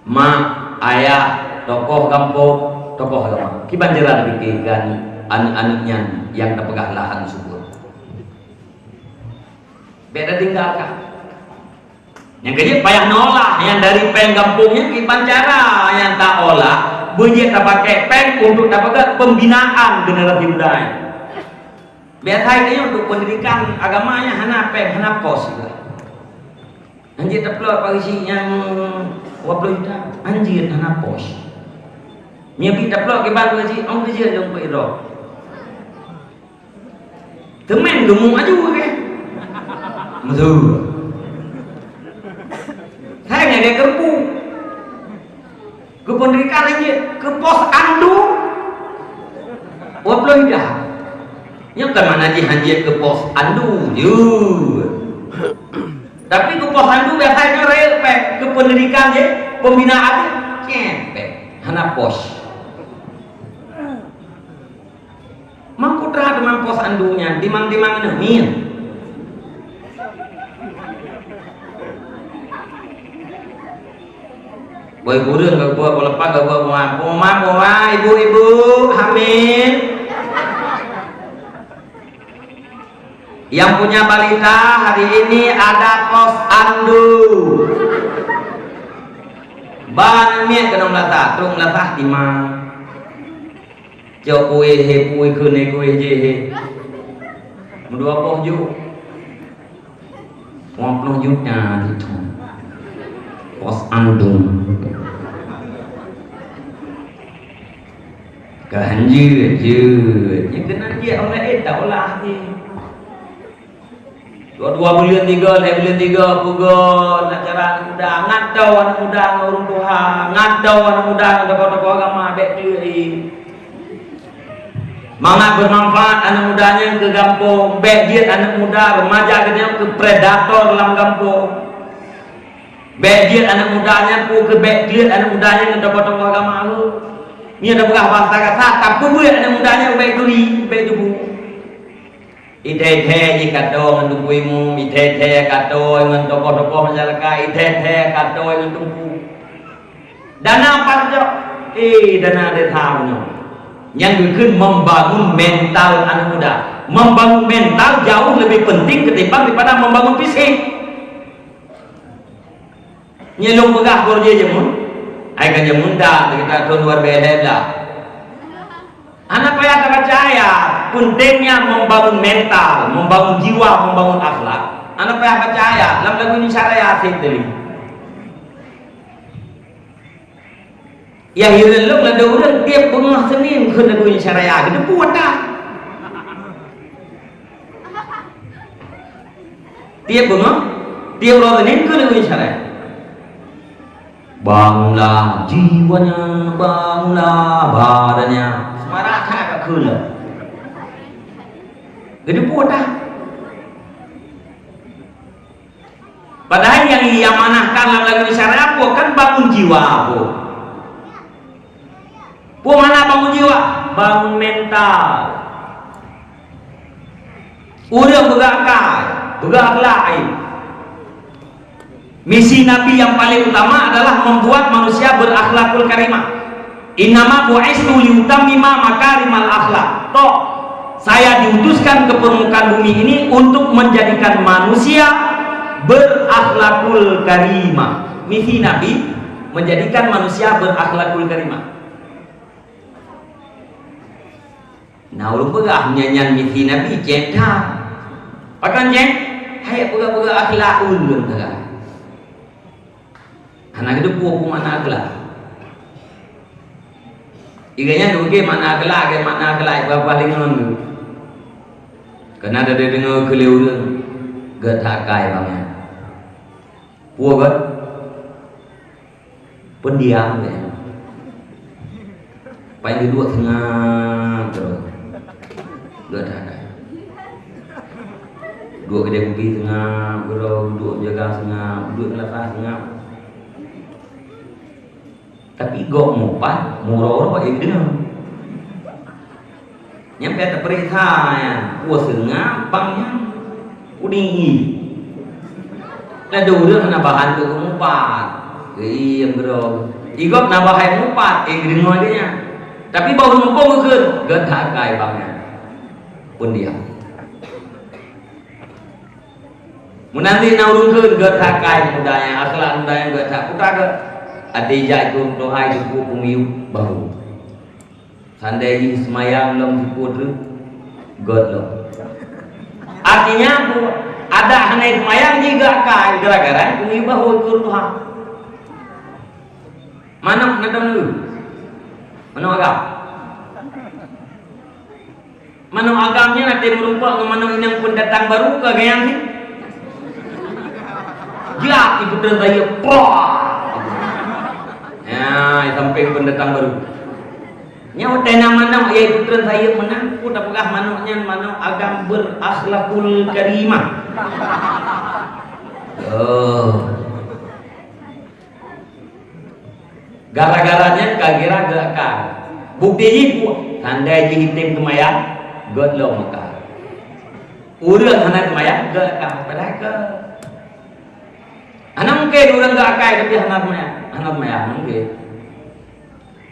mak ayah tokoh kampung tokoh agama di Panjara tapi ke kan anak-anaknya yang terpegah lahan subur beda tinggalkan. Yang kedua payah nolak yang dari peng kampungnya ke Pancara yang tak olah bunyi tak pakai peng untuk dapat pembinaan generasi muda. Biasa ini untuk pendidikan agamanya hana peng hana pos juga. Anjir tak perlu pagi yang wablo itu anjir hana pos. Nyepi tak perlu ke baru sih orang kerja dong ke iro. Temen gemuk aja ke. Betul. Saya nggak kerpu. Ke pendidikan aja, ke pos andu. Wablo dah. Yang kan mana haji ke pos andu, Tapi ke pos andu biasanya rel ke pendidikan je, pembinaan cepet, hana pos. Mangkutra dengan pos andunya, timang-timang nemin. Boy burung gak buat lepas gak buat mama ibu hamil yang punya balita hari ini ada pos andu ban miet kena melatah terus melatah timang jauh kue kene kue je mendua poh juk mau juknya gitu pos andung ganjil yang kena dia oleh tak olah ni dua bulan tiga pukul nak cara muda ngadau anak muda ngurung Tuhan ngadau anak muda tokoh-tokoh agama baik diri Mana bermanfaat anak mudanya ke kampung, bejit anak muda remaja ke predator dalam kampung, bejit anak mudanya ke bejit anak mudanya ke tokoh-tokoh agama lu. Ini ada beberapa bahasa kata, tapi buat anak mudanya baik duri, baik tubuh. Ite-ite ikato ngantuk imu, ite-ite kato ngan tokoh-tokoh masyarakat, ite-ite kato ngan tumpu. Dana apa saja? Dana ada tahunya. Yang bikin membangun mental anak muda. Membangun mental jauh lebih penting ketimbang daripada membangun fisik. Nyelong begah korje jemun, ai kan jemun dah kita tuan luar biasa dah. Anak payah tak percaya pentingnya membangun mental, membangun jiwa, membangun akhlak. Anak payah percaya. Dalam lagu ini syariat tadi. Ya hilang lah ada orang tiap bengah Senin ke lagu ini syariat. Kita buat dah. Tiap bengah, tiap orang Senin ke lagu ini syariat. Bangunlah jiwanya, bangunlah badannya. Semarak agak kula. Jadi buat dah. Padahal yang diamanahkan dalam lagu syariat kan bangun jiwa apa? Mana bangun jiwa? Bangun mental. Udah bergerak. Misi Nabi yang paling utama adalah membuat manusia berakhlakul karimah. Innama bu'istu liutammima makarimal akhlak. Toh, saya diutuskan ke permukaan bumi ini untuk menjadikan manusia berakhlakul karimah. Misi Nabi menjadikan manusia berakhlakul karimah. Nah, ulun pegah nyanyian misi Nabi cedah. Pakan ceng, hayat pegah-pegah akhlak ulun pegah. Anak itu puak mana akhlak. Iganya duke mana akhlak, ke mana akhlak berapa lingon. Karena ada dengar kelewuran, gak takai bangnya. Puak gak pendiam ya. Paling kedua tengah terus. Dua takai. Dua kedai kopi tengah, dua jaga tengah, dua kelapa tengah. Tapi gok mupat murah pak ini nyampe terperiksa ya kuah sengah bangnya udingi lalu udah kena bahan tuh mupat iya bro igok nabahai mupat gering aja tapi bau mumpung ke gak takai bangnya pun dia menanti naurun ke gak takai mudanya akhlak mudanya gak tak putar adija itu doa itu pumiu baru sandai di semayang lom diputru god lom artinya ada hanai semayang juga kai gara-gara pumiu bahu itu doa mana nadam lu mana agam mana agamnya nanti merupakan mana yang pendatang baru ke gayang sih ya ibu dan saya ya sampai pendatang baru nyawa tena mana ya putra saya menang udah pegah manuknya manuk agam berakhlakul karimah gara-garanya kagira gak bukti ibu tanda hitim kemayan god lo maka udah anak kemayan gak padahal ke anak mungkin orang gak akai tapi anak maya mungkin.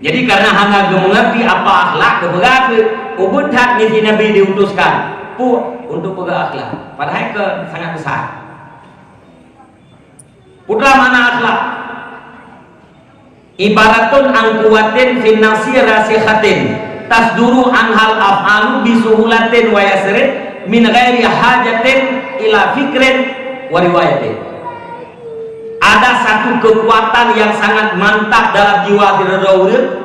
Jadi karena hanya mengerti apa akhlak keberapa ubud hak misi Nabi diutuskan untuk pegang akhlak padahal ke sangat besar. Putra mana akhlak? Ibaratun angkuatin finnasi rasihatin tasduru anhal af'alu bisuhulatin wa yasrin min ghairi hajatin ila fikrin wa riwayatin. Ada satu kekuatan yang sangat mantap dalam jiwa Firdaus.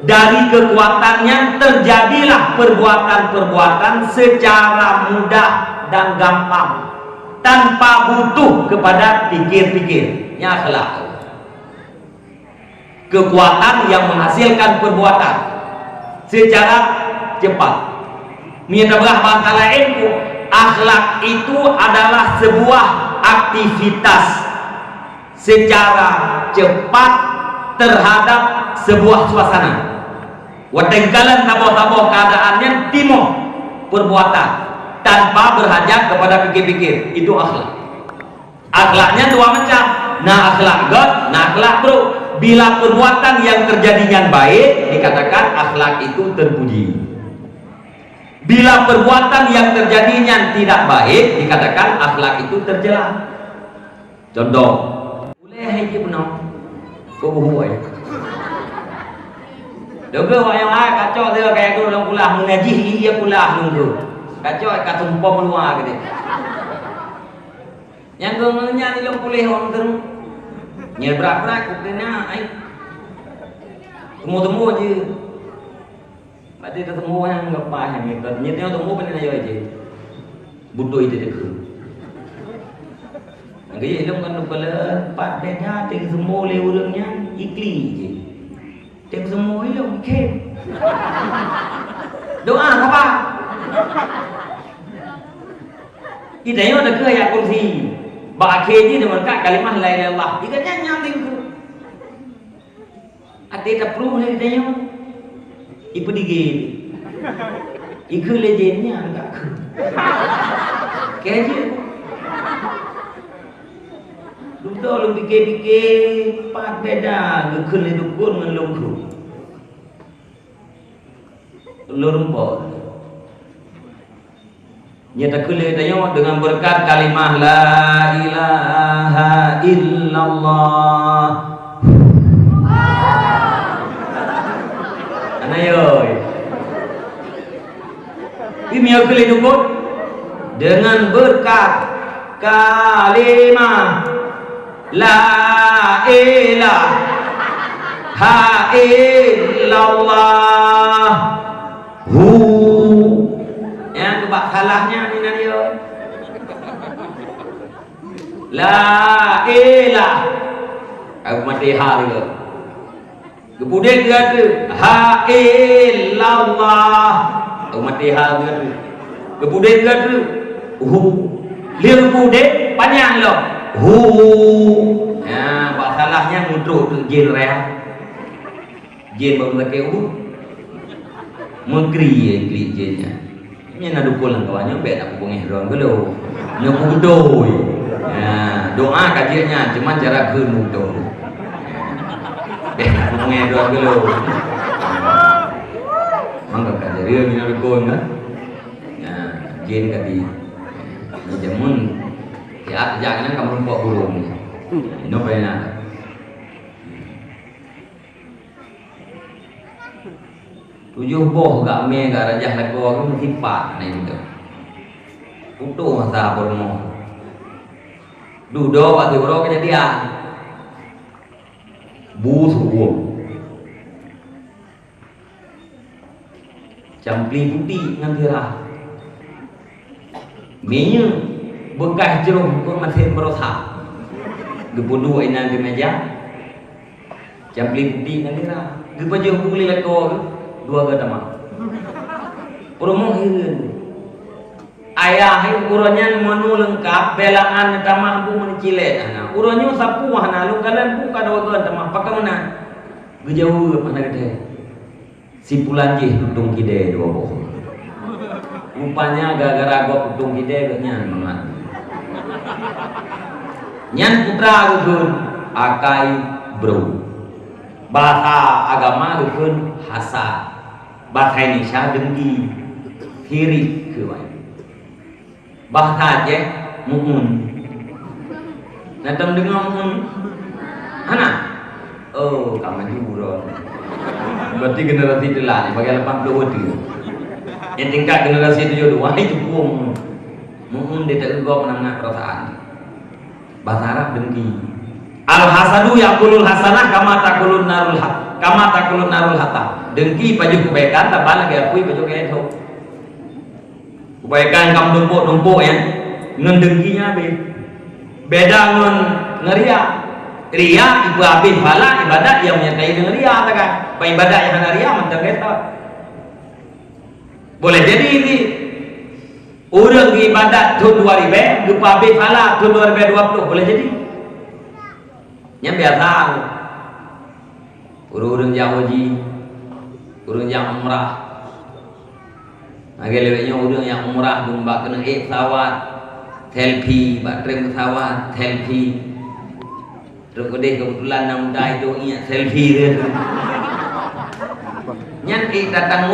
Dari kekuatannya terjadilah perbuatan-perbuatan secara mudah dan gampang tanpa butuh kepada pikir-pikir. Ya akhlak. Kekuatan yang menghasilkan perbuatan secara cepat Mietabah bahasa lainku, akhlak itu adalah sebuah aktivitas secara cepat terhadap sebuah suasana. Watengkalan taboh-taboh keadaannya timo perbuatan tanpa berhajat kepada pikir-pikir, itu akhlak. Akhlaknya dua macam, nah akhlak God, nah akhlak bro. Bila perbuatan yang terjadinya baik, dikatakan akhlak itu terpuji. Bila perbuatan yang terjadinya tidak baik, dikatakan akhlak itu tercela. Contoh, boleh aja benar, kau bohong. Dogo yang kacau dia kayak tu dalam kulah mengaji iya kulah nunggu. Kacau kat sumpah meluar gitu. Yang gengnya ni dalam kulah orang terus. Nyel berak-berak kena ai. Temu-temu je. Ada ketemu yang ngapa yang itu, nyatanya temu benar aja. Butuh itu dek. Angkai ilmu kan kepala pak beda, tek semua le urangnya ikli je. Tek semua ilmu kem. Doa apa? Kita yang ada ke ayat kursi. Ba akhir je mereka kalimah la ilaha illallah. Jika nyanyi tingku. Ada tak perlu lagi tanya. Ibu digil, iku lejennya enggak ke, kayak betul lu pikir-pikir pak beda, lu kena dukun dengan lungku, lu rumput, nyata kule tanya dengan berkat kalimah la ilaha illallah. Ayoy, ini aku lihat dengan berkat kalimah la ilaha illallah. Yang kebak salahnya ni dia. La ilaha, aku mati hal itu. Kemudian dia ada ha illallah, mati hal dia ada. Kemudian dia ada liu kemudian panjang loh ya masalahnya muncul tu jin rehat jin baru pakai mengkri jinnya ini nak dukul kawannya bet aku pengihron dulu nyok udoi ya doa kajiannya cuma cara kemudian ngedor dulu. Mangga kada dia mina rekon kan. Ya, jin kadi. Jamun ya jangan kamu rumpok burung. Ino payana. Tujuh boh gak me gak rajah leko aku mesti pak nih itu. Utuh masa pormo. Dudo waktu bro kejadian. Busuh campli putih dengan tirah minyak bekas jeruk pun masih merosak gebudu ina di meja campli putih dengan tirah gebaju buli leko dua gatama promo hireun ayah ukurannya menu lengkap belaan tamah bu mencile ana urannya sapu hana lu kalian buka dua tamah pakai mana gejauh mana gede si pulanjih tutung kide dua boh rupanya gara-gara gua tutung kide nyan banget nyan putra gugun akai bro bahasa agama gugun hasa bahasa Indonesia dengki kiri kewai bahasa aja muun natam dengar muun mana oh kamu juga berarti generasi telah bagi 80 yang tingkat generasi 72 itu pun muun dia tak juga menangak perasaan bahasa Arab dengki al hasadu yaqulul hasanah kama taqulun narul hatta dengki baju kebaikan tak balik akui baju itu kebaikan kamu numpuk ya ngedengkinya beda ngen ngeria ria ibu habis bala ibadat yang menyertai dengan ria kan ibadat yang hana ria mentang kita Boleh jadi ini urang ibadat tahun 2000 gepabe pala tahun 2020 boleh jadi. Nya biasa urang yang haji, urang yang umrah. Agak lebihnya urang yang umrah dumba kena pesawat selfie, baterai pesawat selfie. Terus kebetulan namda itu iya selfie dia. Nyan datang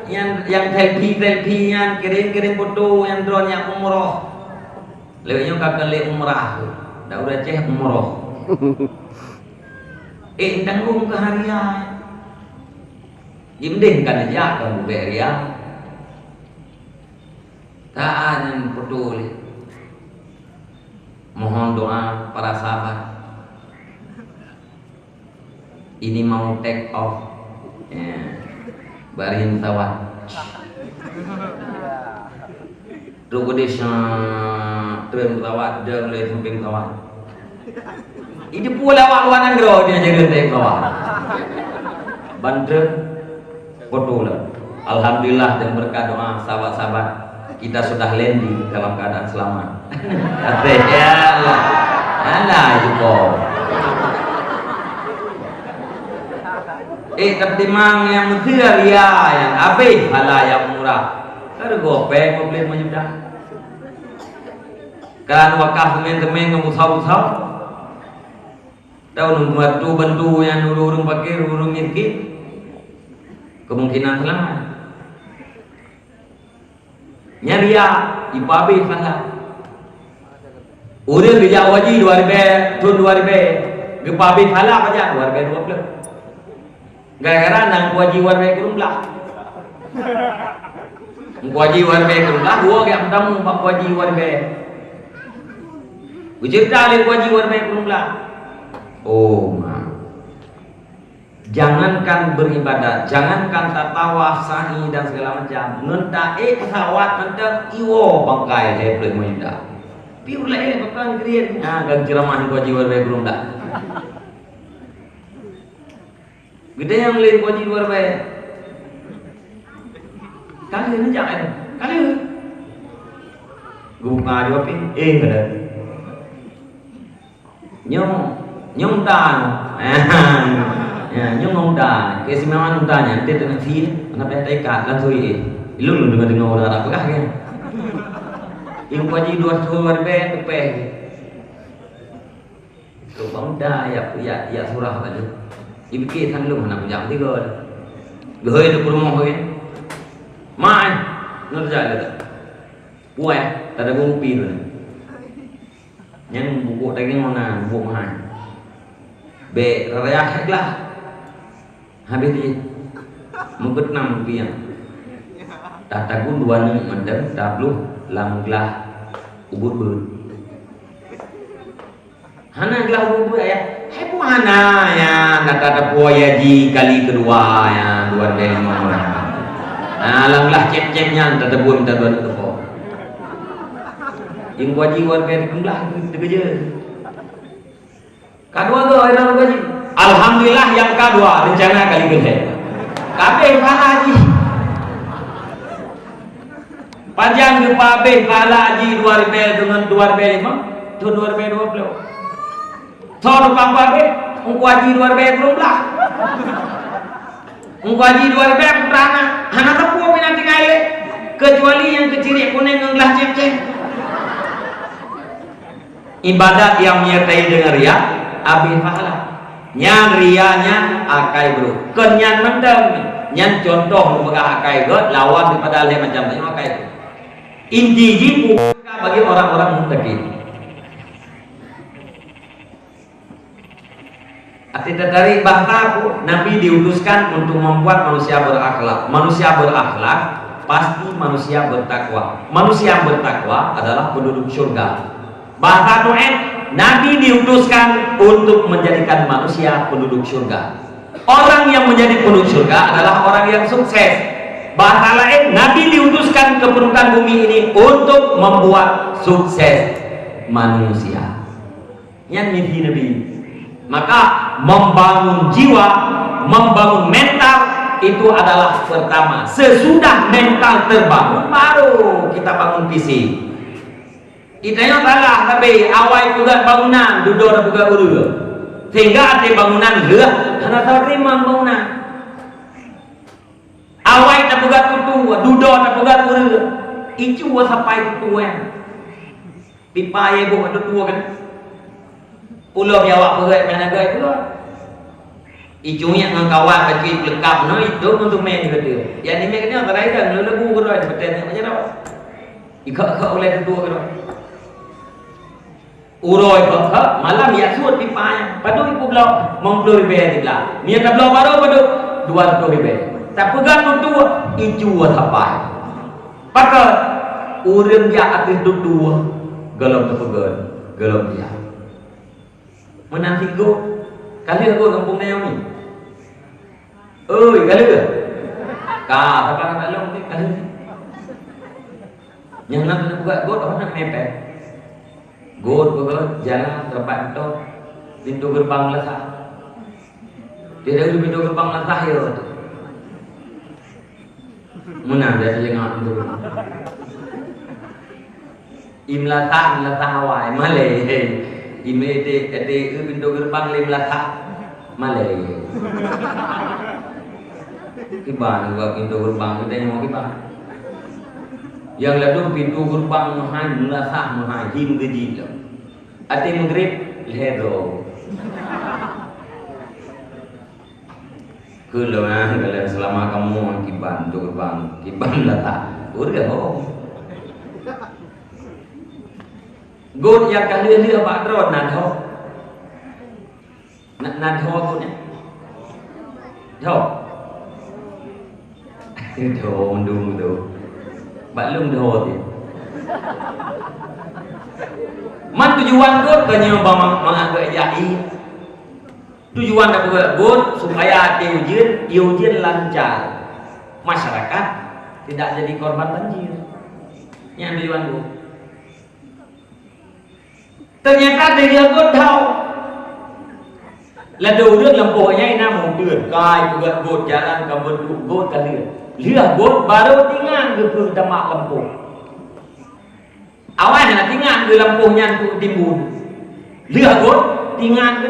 yang selfie yang kirim foto yang drone yang umroh. Lebihnya kakak le umrah, dah udah ceh umroh. Tanggung keharian. Imdeng kan aja kamu beria. Taan yang peduli. Mohon doa para sahabat. Ini mau take off. Barin tawat. Rukodesha tren tawat dia mulai samping tawat. Ini pula wawanan gro dia jaga take tawat. Banter foto lah. Alhamdulillah dan berkat doa sahabat-sahabat kita sudah landing dalam keadaan selamat. Ya Allah. Alah itu kok. Tertimang yang mutiara yang api hala yang murah. Tergopeng mobil menyudah. Kan wakaf temen-temen ngusau-usau. Tahu nomor tu bantu yang urung pakai urung miskin. Kemungkinan selamat. Nyaria ipabe hala. Urang di Jawa Haji 2000 tahun 2000 gepabe hala aja 2020. Gara-gara nang kuaji warbe kurumlah. Kuaji warbe kurumlah gua gak mentamu pak kuaji warbe. Ucerita le kuaji warbe kurumlah. Oh, jangankan beribadat, jangankan tatawaf, sa'i dan segala macam. Nenta pesawat nenta iwo bangkai saya boleh mengindah. Piulah bakal krian. Gang ceramah kuaji warbe kurumlah. Gede yang lain kuaji luar bayar. Kali ini jangan. Kali ini. Gue buka jawabin. Kada. Nyong tan. Nyong tan. Kesimewaan tanya. Nanti dengan fee. Kenapa yang tekat langsung ini. Lu dengan orang Arab kah kan? Yang kuaji luar bayar tepeh. Itu bang dah ya surah tadi. Ibki thằng lùng nằm giảm tí gờ ghơi được promo hơi mai nó ra được quay ta đã buông pin rồi nhưng buku tay cái ngon nào buku hai be raya hết lah habis đi một cái năm kia tata pun dua nih mendem tablu langlah ubur bur hana gelah ubur ya hei mana ya kata puaya di kali kedua ya 2005 nah langlah cep-cepnya tata buat minta dua itu kok yang wajib warga dikemblah itu aja kedua tuh ada wajib alhamdulillah yang kedua rencana kali gede kabe haji panjang di pabe haji 2000 dengan 2005 tahun 2020 Soal apa be? Ungkuaji luar biasa belum lah. Ungkuaji luar biasa perana. Anak tepu pinanti kaya. Kecuali yang kecil kuning nggelah cek-cek. Ibadat yang menyertai dengan ria, abi pahala. Nyan rianya akai bro. Kenyan mendem. Nyan contoh memegah akai god lawan daripada alih macam itu akai. Inti jibu bagi orang-orang muttaqin. Tidak dari bahasa Nabi diutuskan untuk membuat manusia berakhlak. Manusia berakhlak pasti manusia bertakwa. Manusia bertakwa adalah penduduk surga. Bahasa Tuhan Nabi diutuskan untuk menjadikan manusia penduduk surga. Orang yang menjadi penduduk surga adalah orang yang sukses. Bahasa lain Nabi diutuskan ke permukaan bumi ini untuk membuat sukses manusia. Yang mimpi Nabi. Maka membangun jiwa, membangun mental, itu adalah pertama. Sesudah mental terbangun baru kita bangun fisik. Itanya salah, tapi awal juga bangunan duduk juga uru. Sehingga ada bangunan gak karena tahu terima bangunan. Awal tak buka tutu, duduk tak buka uru. Itu sampai tutu pipa ye bu ada tua kan. Pulau Jawa berat mana gaya tu. Ijunya ngangkawan kecil lekap no itu untuk main gitu. Yang ni main ni antara itu lagu kerja betul macam apa? Ikak oleh itu kerja. Uroi kok malam ya suat pipanya. Padu ibu belau mengpuluh ribu di belah. Mia tak belau baru padu 200 ribu. Tak pegang tu iju sampai. Pakai urang dia atas tu galam tu pegang galam dia. Menanti go kali aku kampung ni. Oi, kali ke? Ka, apa nak long ni kali. Yang nak buka got orang nak mepet. Got buka jalan tempat tu pintu gerbang lasah. Dia ada pintu gerbang lasah ya tu. Mana dia lengah tu. Imlasa awai Malay. Imede pintu gerbang lasah Malay. Kiban buat pintu gerbang kita yang mau kiban. Yang lalu pintu gerbang mahal lasah mahal him gejil. Ati maghrib ledo. Kalau selama kamu kiban pintu gerbang kiban lasah, udah oh. God yang kali dia Pak Dron nadho. Nadho godnya. Dho. Dho mendung tu. Baklum dho tu. Man tujuan God kanya mengagak jai. Tujuan apa God supaya ujian lancar. Masyarakat tidak jadi korban banjir. Yang tujuan God. Ternyata dia God tahu. Là đầu nước làm bộ nhảy nam một đường cài buat God jalan ke bentuk God kali. Lihat God baru tinggal ke tempat lampu. Awalnya nak tinggal ke lampunya untuk timbun. Lihat God tinggal ke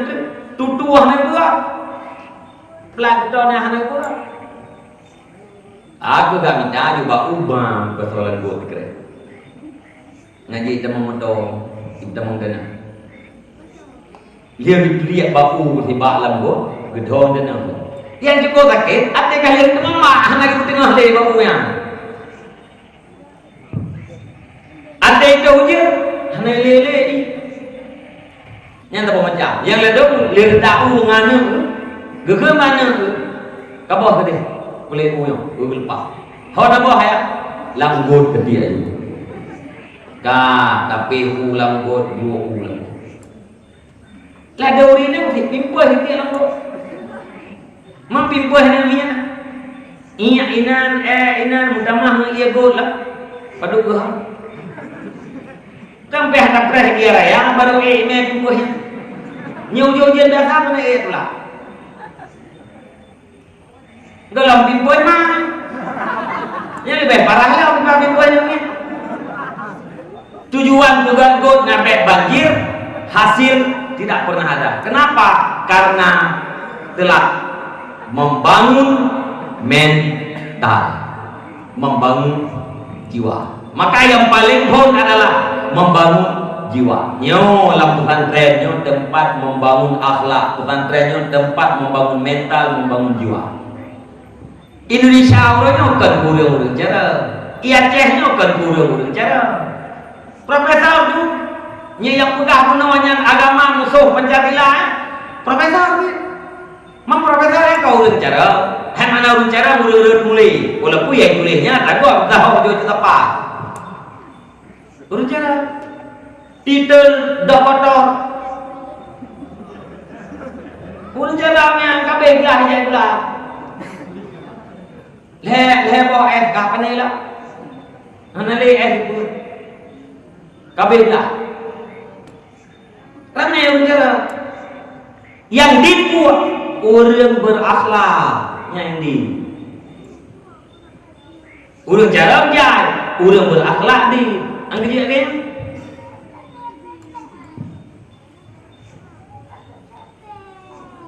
tutuah nak buat. Pelakon nak buat. Aku gak minta juga ubah persoalan God kira. Ngaji temu motor. Kita mengkena. Dia lihat bau di balam go, gedong dan apa. Yang juga sakit, ada kali itu mama lagi tengah dari bau yang. Ada itu je, hanya lele ni. Yang tak macam. Yang ledong lele tahu nganu, gege mana tu? Kabah ke dia? Boleh uyang, boleh lepas. Hau nak buat ya? Langgut ke dia. Tapi ulang God 2 ulang. Lah dauri ni mesti pimpuh dia lang God. Mang pimpuh namanya. Iya inan mutamah nang iya God lah. Padu ke hang. Sampai ada preh dia raya baru me pimpuh. Nyu je dah sama na tu lah. Dalam pimpuh mah. Yang lebih parah lah pimpuh ni. Tujuan juga God sampai banjir, hasil tidak pernah ada. Kenapa? Karena telah membangun mental, membangun jiwa. Maka yang paling pun adalah membangun jiwa. Nyo lam pesantren tempat membangun akhlak, pesantren tempat membangun mental, membangun jiwa. Indonesia orangnya kan kurang cara, Acehnya kan kurang cara. Profesor tu, yang pegang namanya agama musuh Pancasila, profesor ni, mang profesor yang kau rencana, mana rencana mulai, walaupun yang tulisnya tak gua tahu dia cerita apa. Rencana, titel doktor, rencana yang kabeh gah yang pula, leh es kapan ni lah, mana le es itu. Kabilah. Karena yang dibuat orang berakhlak yang urang jalan jai, urang berakhlak di anggeje ge.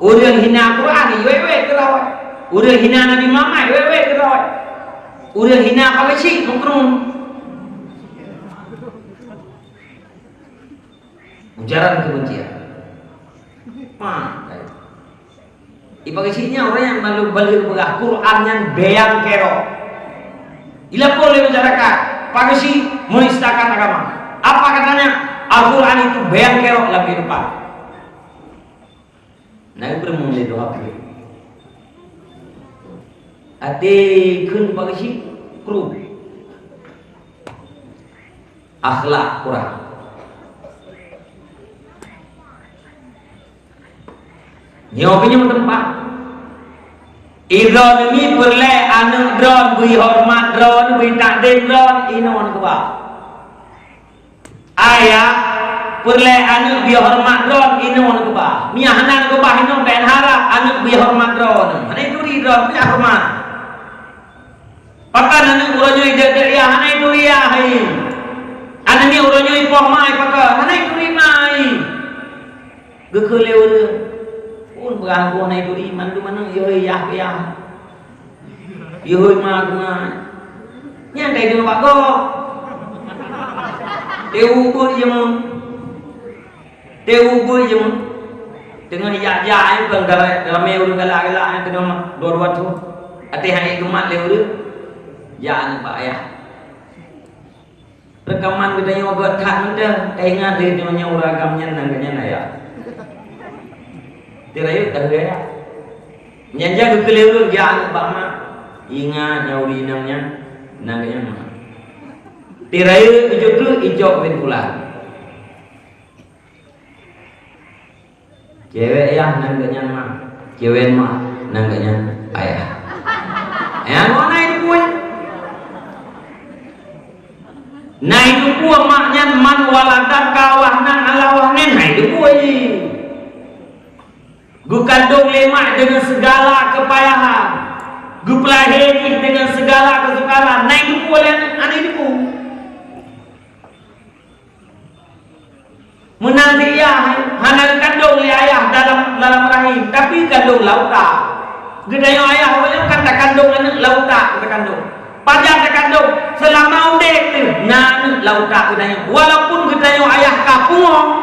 Urang hina Quran wewe kerawat, urang hina Nabi Muhammad wewe kerawat, urang hina pagasi mukrum. Ujaran kebencian. Ipagasinya orang yang malu balik begah Quran yang beang kero. Ila boleh masyarakat pagasi menistakan agama. Apa katanya? Al-Quran itu beang kero dalam kehidupan. Nah, bermula doa ke. Ade kun pagasi kru. Akhlak Quran. Nyobinya tempat Idron ini perle anu dron beri hormat dron beri takdim dron inon keba ayah perle anu beri hormat dron inon keba mia hanan keba inon ben harap anu beri hormat dron hanai duri dron punya hormat pakan anu uronyo ide ya hanai duri ya hai anu ni uronyo ipoh mai pakan hanai duri mai gekeleu pun berangku naik duri mandu mana yoi yah yoi mak nyantai dengan pak go teu ubur je dengan ya bang dalam urang galak dengan dua tu ate hai gemat le urang ya ni pak ayah rekaman kita yang agak tak mudah ingat dia namanya uragamnya nangganya ya tirayu dah gaya nyanja kekeleu dia anak bama ingat nyauri namanya nangganya mah tirayu ijo ijo ben pulang cewek ya nangganya mah cewek mah nangganya ayah mana itu pun nah itu pun maknya man waladan kawah nan alawah nen itu pun gu kandung lemak dengan segala kepayahan, gu pelahiri dengan segala kesukaran. Naik itu boleh anak itu. Menanti ya, hanya kandung le ayah dalam rahim, tapi kandung lauta. Gedaya ayah boleh kata kandung anak lauta kata kandung. Pajak kata kandung selama udek tu, nan lauta gedaya. Walaupun gedaya ayah kapung.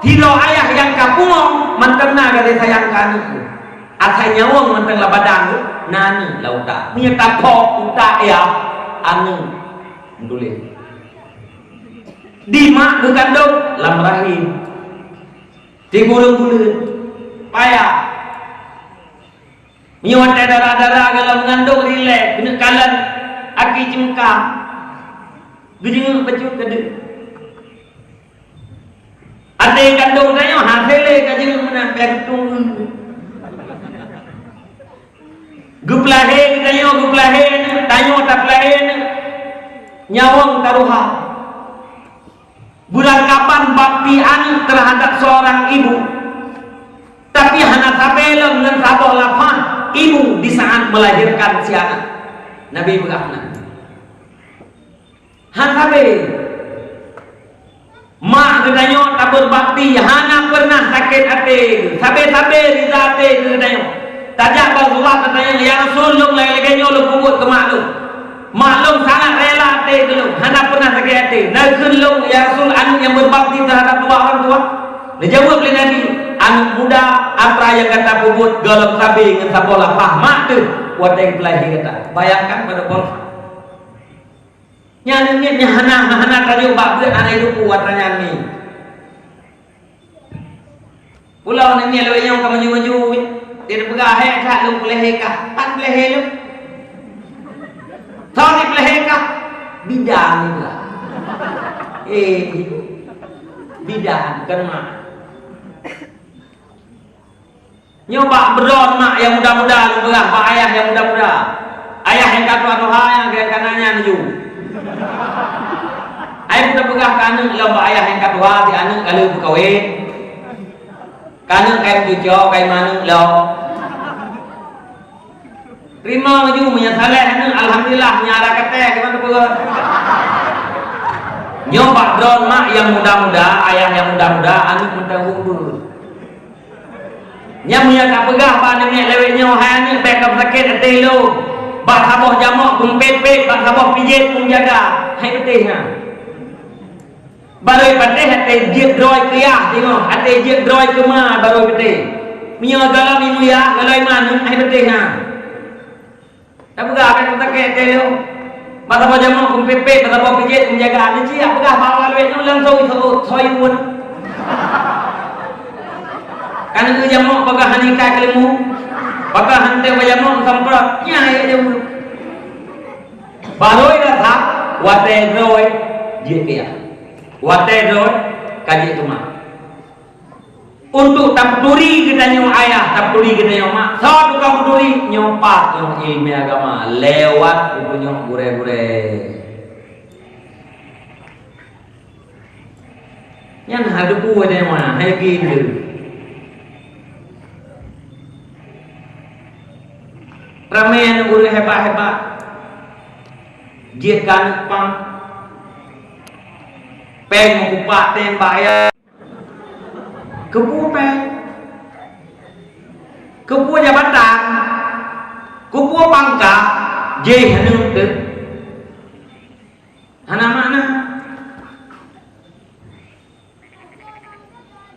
Hilo ayah yang kapung manterna gade sayang kanu atai nyawang manteng la badang nani lauta punya tapok uta ya anu ndule di mak kandung lam rahim di gulung-gulung payah nyuat darah-darah dalam ngandung rilek bener kalan aki cengkam gede becut gede ada yang kandung tanya hasilnya kajian menampak tunggu guplahe tanya guplahe tanya tak plahe nyawang taruha bulan kapan bakti anak terhadap seorang ibu tapi hana sabelem dan saboh lapang ibu di saat melahirkan si anak Nabi berkata hana sabelem mak katanya tak berbakti hana pernah sakit hati sabe-sabe riza hati katanya tajak Rasulullah katanya ya Rasul lu lagi-lagi lu kubut ke maklum maklum sangat rela hati lu hana pernah sakit hati nakun lu ya Rasul anu yang berbakti terhadap dua orang tua dia jawab oleh Nabi anu muda apa yang kata kubut galap sabi dengan sabolah fahmak tu buat yang pelahir kata bayangkan pada bol nyanyi hana tadi ubah buat anak itu kuat nyanyi pulau ni lewe yang kamu maju dia bergahek kat lu peleh kah pan peleh lu tahu ni peleh kah bidang ni lah bidang kan mak nyoba berdon mak yang muda-muda lu berah pak ayah yang muda-muda ayah yang kata doa yang kayak kanannya nju ayah kita pegah kaneng lomba ayah yang kedua di aneng kalau berkawin kaneng kayak tujuh kayak maneng lo terima maju menyaleh alhamdulillah nyara kata gimana pun nyoba drone mak yang muda-muda ayah yang muda-muda anak muda unggul nyamnya tak pegah pak nenek lewetnya hai ni backup sakit atelo bak saboh jamok pun pepek bak saboh pijit pun jaga hai betihnya baru patih hati dia droi kriah tengok hati dia droi kema baru betih punya galam imu ya galai mana hai betihnya tak pegah backup sakit atelo bak saboh jamok pun pepek bak saboh pijit pun jaga ni cia pegah bawa lewetnya langsung soyun kan itu jamok pakai hanika kelimu pakai hantai jamok samprot nyai aja dulu baroi kata wate droi dia kia wate droi kaji cuma untuk tapturi kita nyom ayah tapturi kita nyom mak so tukang tapturi nyompat nyom ilmu agama lewat itu nyom gure-gure nyan haduku ada mana hai gini ramen guru hebat-hebat dia kan pang peng kupak tembak ya kepu peng kepu jabatan kepu pangkat je hanu te hana mana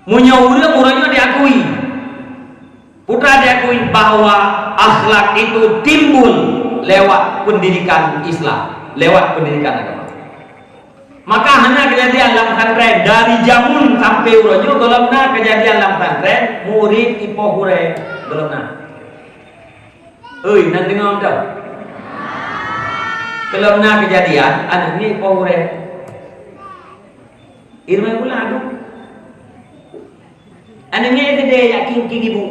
munya urang-urangnya diakui putra diakui bahwa akhlak itu timbul lewat pendidikan Islam, lewat pendidikan agama. Maka hanya kejadian dalam pesantren dari jamun sampai uronyo golongna kejadian dalam pesantren murid ipoh hure golongna. Euy, nanti ngomong dah. Golongna kejadian anak ni ipoh hure. Irmai pula aduh. Anak ni ada yakin ibu.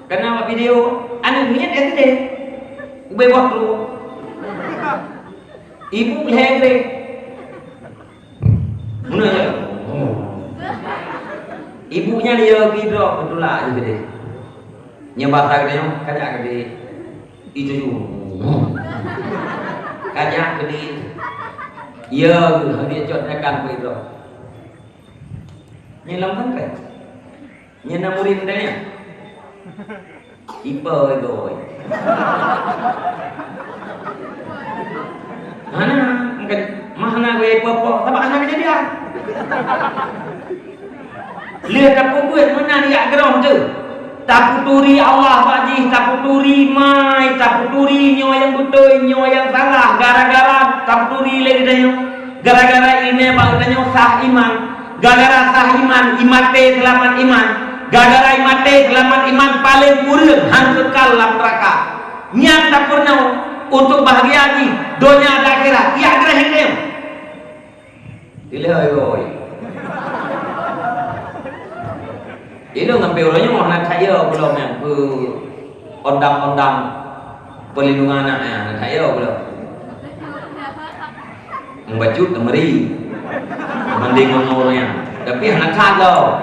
Kenapa video anak niat SD bebas tu ibu lehre mana ya ibunya dia video betul lah jadi nyebata dia kajak gede itu kajak gede ya dia cotnya kan video nyelam kan kan nyenam murid tanya ipa rồi mana mungkin mana gue popo apa anak kejadian lihat tak buat mana dia geram tu taputuri Allah baji taputuri mai taputuri nyawa yang betul nyawa yang salah gara-gara taputuri lagi tanya gara-gara ini bang tanya sah iman gara-gara sah iman imate selamat iman gara-gara imate selamat iman paling murid hang kekal dalam neraka niat tak pernah untuk bahagia lagi dunia dan akhirat ya akhirat ini dilihat oi ini ngambil orangnya mau nak saya belum yang ke undang-undang perlindungan anaknya saya belum membacut temeri mending ngomongnya tapi anak kalau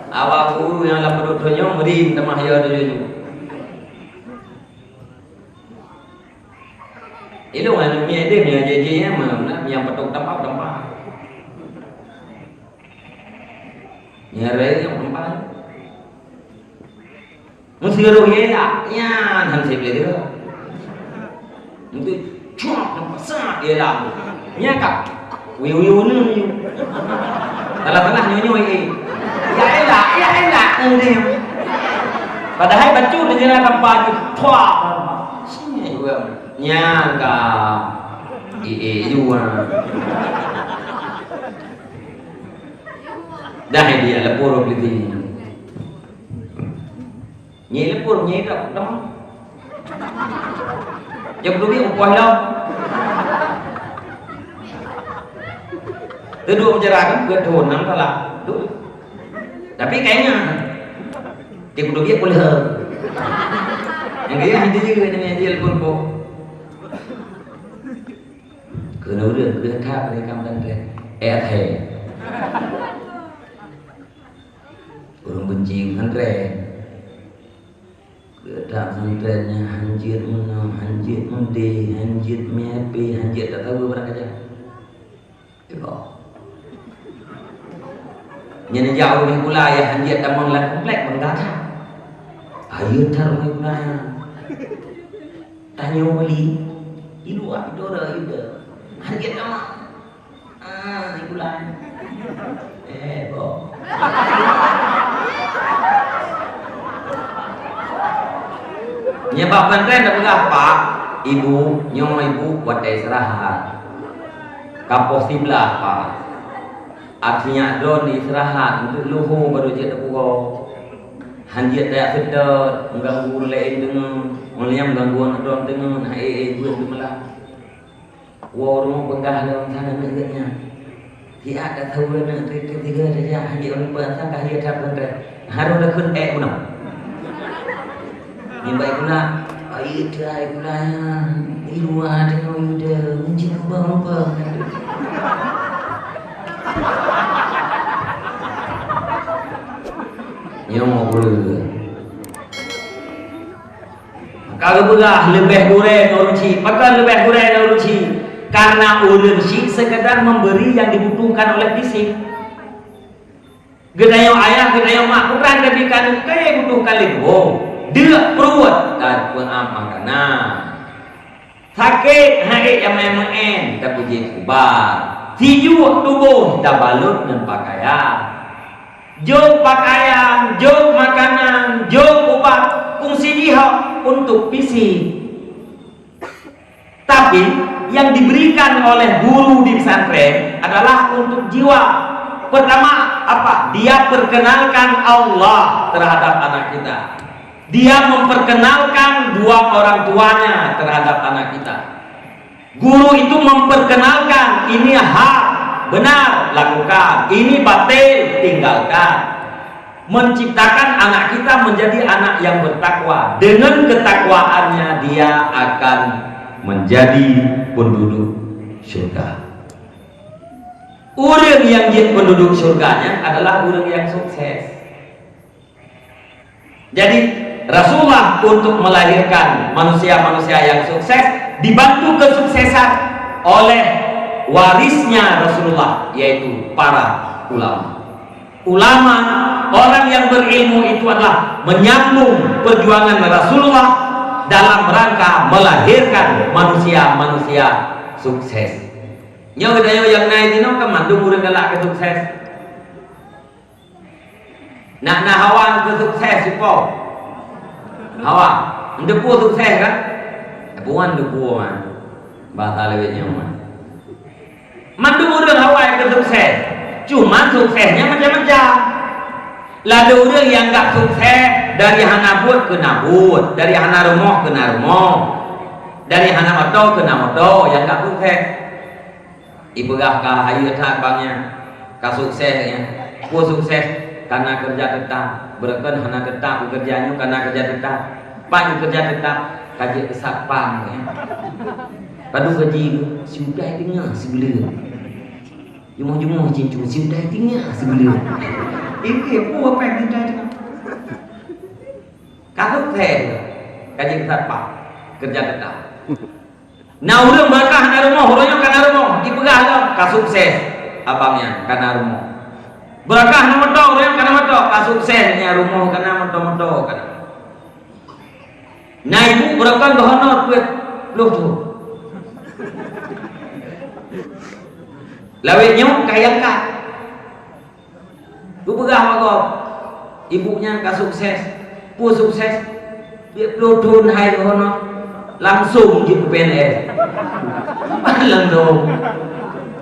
awak guru yang dalam perutnya meri temah ya dulu itu kan punya dia punya jeje yang petuk tempat-tempat nyari yang tempat mesti rohnya ya nanti beli dia itu cuma tempat sangat dia lah nyakap wiu ni tengah nyoy ya elah dia padahal baju dia nak tempat tua sini juga nyaka juga dah dia lepur beli nyi lepur nyi tak dah jam dulu dia upah dah kedua mencerahkan ke thôn nắm salah tapi kayaknya dia kudu dia boleh yang dia hanya juga dengan dia lepur po cứ nấu đường đưa tháp đi cam tân lên thề kurang benci kan re Kedak santrennya hanjit menang, hanjit mende, hanjit mepe, hanjit tak tahu berapa aja. Ibu. Nyana jauh ni pula ya hanjit tamang lan komplek menggata. Ayo taruh ni pula. Tanya wali, ilu apa dora ida. Hanjit tamang. Ikulah. Bo. Nyebab pantren dah berapa? Ibu, nyonya ibu buat istirahat. Kapos sebelah pak. Artinya drone istirahat untuk luhu baru jadi pukul. Hanjit dah sedar, mengganggu lain dengan, meliam gangguan drone dengan, gue malah. Warung penggah dalam sana neganya. Dia ada tahu nak ketiga saja hanjit orang pantang kah dia tak pantren. Harus dah kun pun. Ni baik pula. Air try pula di luar tengok yuda mencik ubah-ubah. Yang mau boleh. Kalau belah lebih goreng uruci, pakai lebih goreng uruci. Karena uruci sekadar memberi yang dibutuhkan oleh fisik. Gedayau ayah, gedayau mak, bukan kebikan kaya butuhkan itu. Dia perut dan pengamal karena sakit hari yang main tak puji kubar tijuk tubuh tak balut dan pakaian jok pakaian, jok makanan, jok ubat fungsi dia untuk fisik tapi yang diberikan oleh guru di pesantren adalah untuk jiwa. Pertama apa? Dia perkenalkan Allah terhadap anak kita. Dia memperkenalkan dua orang tuanya terhadap anak kita. Guru itu memperkenalkan ini hak, benar, lakukan. Ini batil, tinggalkan. Menciptakan anak kita menjadi anak yang bertakwa. Dengan ketakwaannya dia akan menjadi penduduk surga. Orang yang jadi penduduk surganya adalah orang yang sukses. Jadi Rasulullah untuk melahirkan manusia-manusia yang sukses dibantu kesuksesan oleh warisnya Rasulullah, yaitu para ulama. Ulama, orang yang berilmu itu adalah menyambung perjuangan Rasulullah dalam rangka melahirkan manusia-manusia sukses. Nyo kedayo yang naik dino kemandu urang galak ke sukses. Nak hawan ke sukses sipo. Hawa, depu sukses kan? Puan depu man. Bahasa lewetnya man. Mandu urang hawa ke sukses. Cuma suksesnya macam-macam. Lalu orang yang enggak sukses dari hana buat ke nabut, dari hana rumah ke rumah, dari hana moto ke moto yang enggak sukses. Ibu gah hayu tak bangnya, kasuksesnya, ku sukses karena kerja tetap, berkan hana tetap bekerjanya karena kerja tetap, pan kerja tetap, kaji kesapang ya. Padu gaji sudah tinggal sebelum, jumlah cincin sudah tinggal sebelum. Ini apa yang kita tinggal? Kasukses, kaji kesapang, kerja tetap. Nah udah berkah karena rumah, orangnya karena rumah, dipegah lah, kasukses, abangnya karena rumah. Berkah nama tau, orang karena motor, kasuksesnya rumah karena motor kan. Nah ibu berkah honor kuat, loh tu. Lawetnya kaya kan. Ibu pegah makop, ibunya kasukses, pu sukses, dia pelotun hai honor. Langsung di PNS malang dong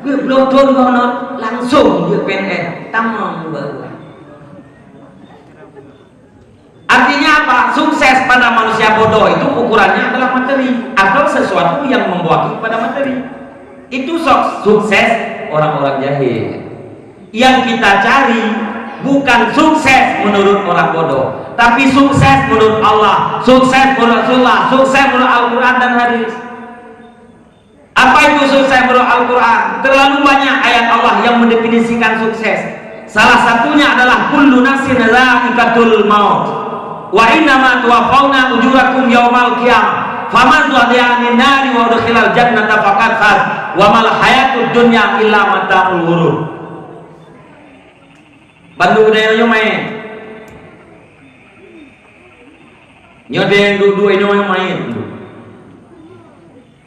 gue belum turun honor langsung di PNS tamang baru. Artinya apa? Sukses pada manusia bodoh itu ukurannya adalah materi atau sesuatu yang membawa pada materi. Itu sukses orang-orang jahil. Yang kita cari bukan sukses menurut orang bodoh, tapi sukses menurut Allah, sukses menurut Rasulullah, sukses menurut Al-Quran dan hadis. Apa itu sukses menurut Al-Quran? Terlalu banyak ayat Allah yang mendefinisikan sukses. Salah satunya adalah kullu nafsin dha'iqatul maut. wa inna ma tuwaffawna ujurakum yaumal qiyamah faman zuhziha 'anil nari wa udkhilal jannata faqad faz wa mal hayatud dunya illa mata'ul ghurur. Bandu dia nyo main nyo dia dua ini main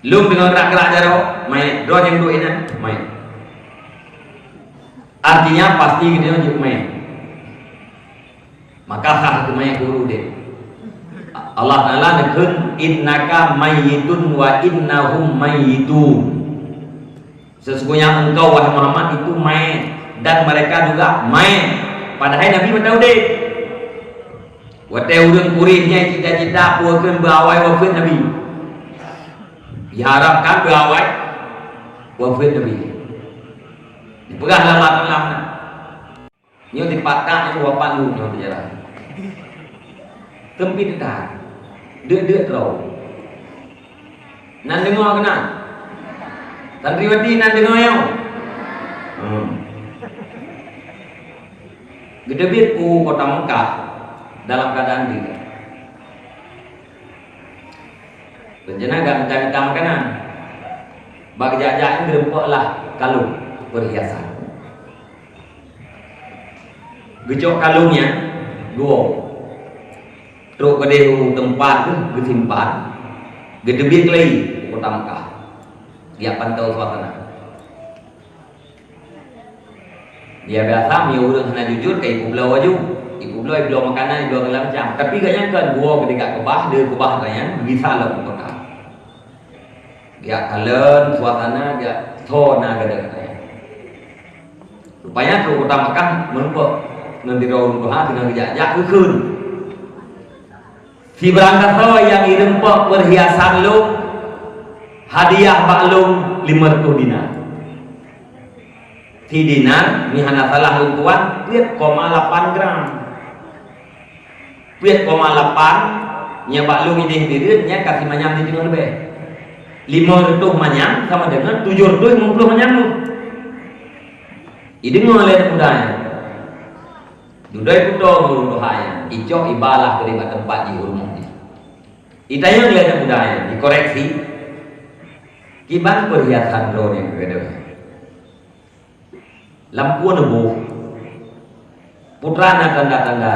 lum dengan gerak-gerak jaro main do yang dua ini main, artinya pasti dia nyo main, maka hak itu main guru dia. Allah Ta'ala nekun innaka mayyitun wa innahum mayyitun, sesungguhnya engkau wahai Muhammad itu main dan mereka juga main. Padahal Nabi beritahu deh wate urang kurihnya cita-cita puakeun beawai wafat Nabi, diharapkan beawai wafat Nabi, dipegang dalam lapang-lapang nyo dipatah nyo wafat lu nyo berjalan tempit dah dek terau nan dengar kena santriwati nan dengar yo gedebit kota Mekah dalam keadaan diri rencana gak minta makanan bagi jajain gerempok lah kalung perhiasan gejok kalungnya dua terus pada tempat tu disimpan gedebit lagi kota Mekah dia pantau suasana. Dia biasa mi urang hana jujur ke ibu belau aju, ibu belau makanan ibu segala macam. Tapi gak nyangka gua ketika kebah dia kebah tanya bisa lah kota. Dia kalen suasana dia thona gada katanya. Rupanya tu kota Mekah menumpuk nanti raun doa dengan gejak keun. Si berangkat yang irempok perhiasan lu hadiah baklum 500 dinar. Si dinar mihana salah luntuan 3,8 gram 3,8 nya baklum ini dirinya kasih manyam di dengan lebih 500 manyam sama dengan 750 manyam lu ini ngoleh mudahnya dudai puto guru dohanya ijo ibalah dari tempat di rumahnya itanya ngelihat mudahnya dikoreksi kiban perhiasan drone yang berbeda lampu nebu putrana tanda-tanda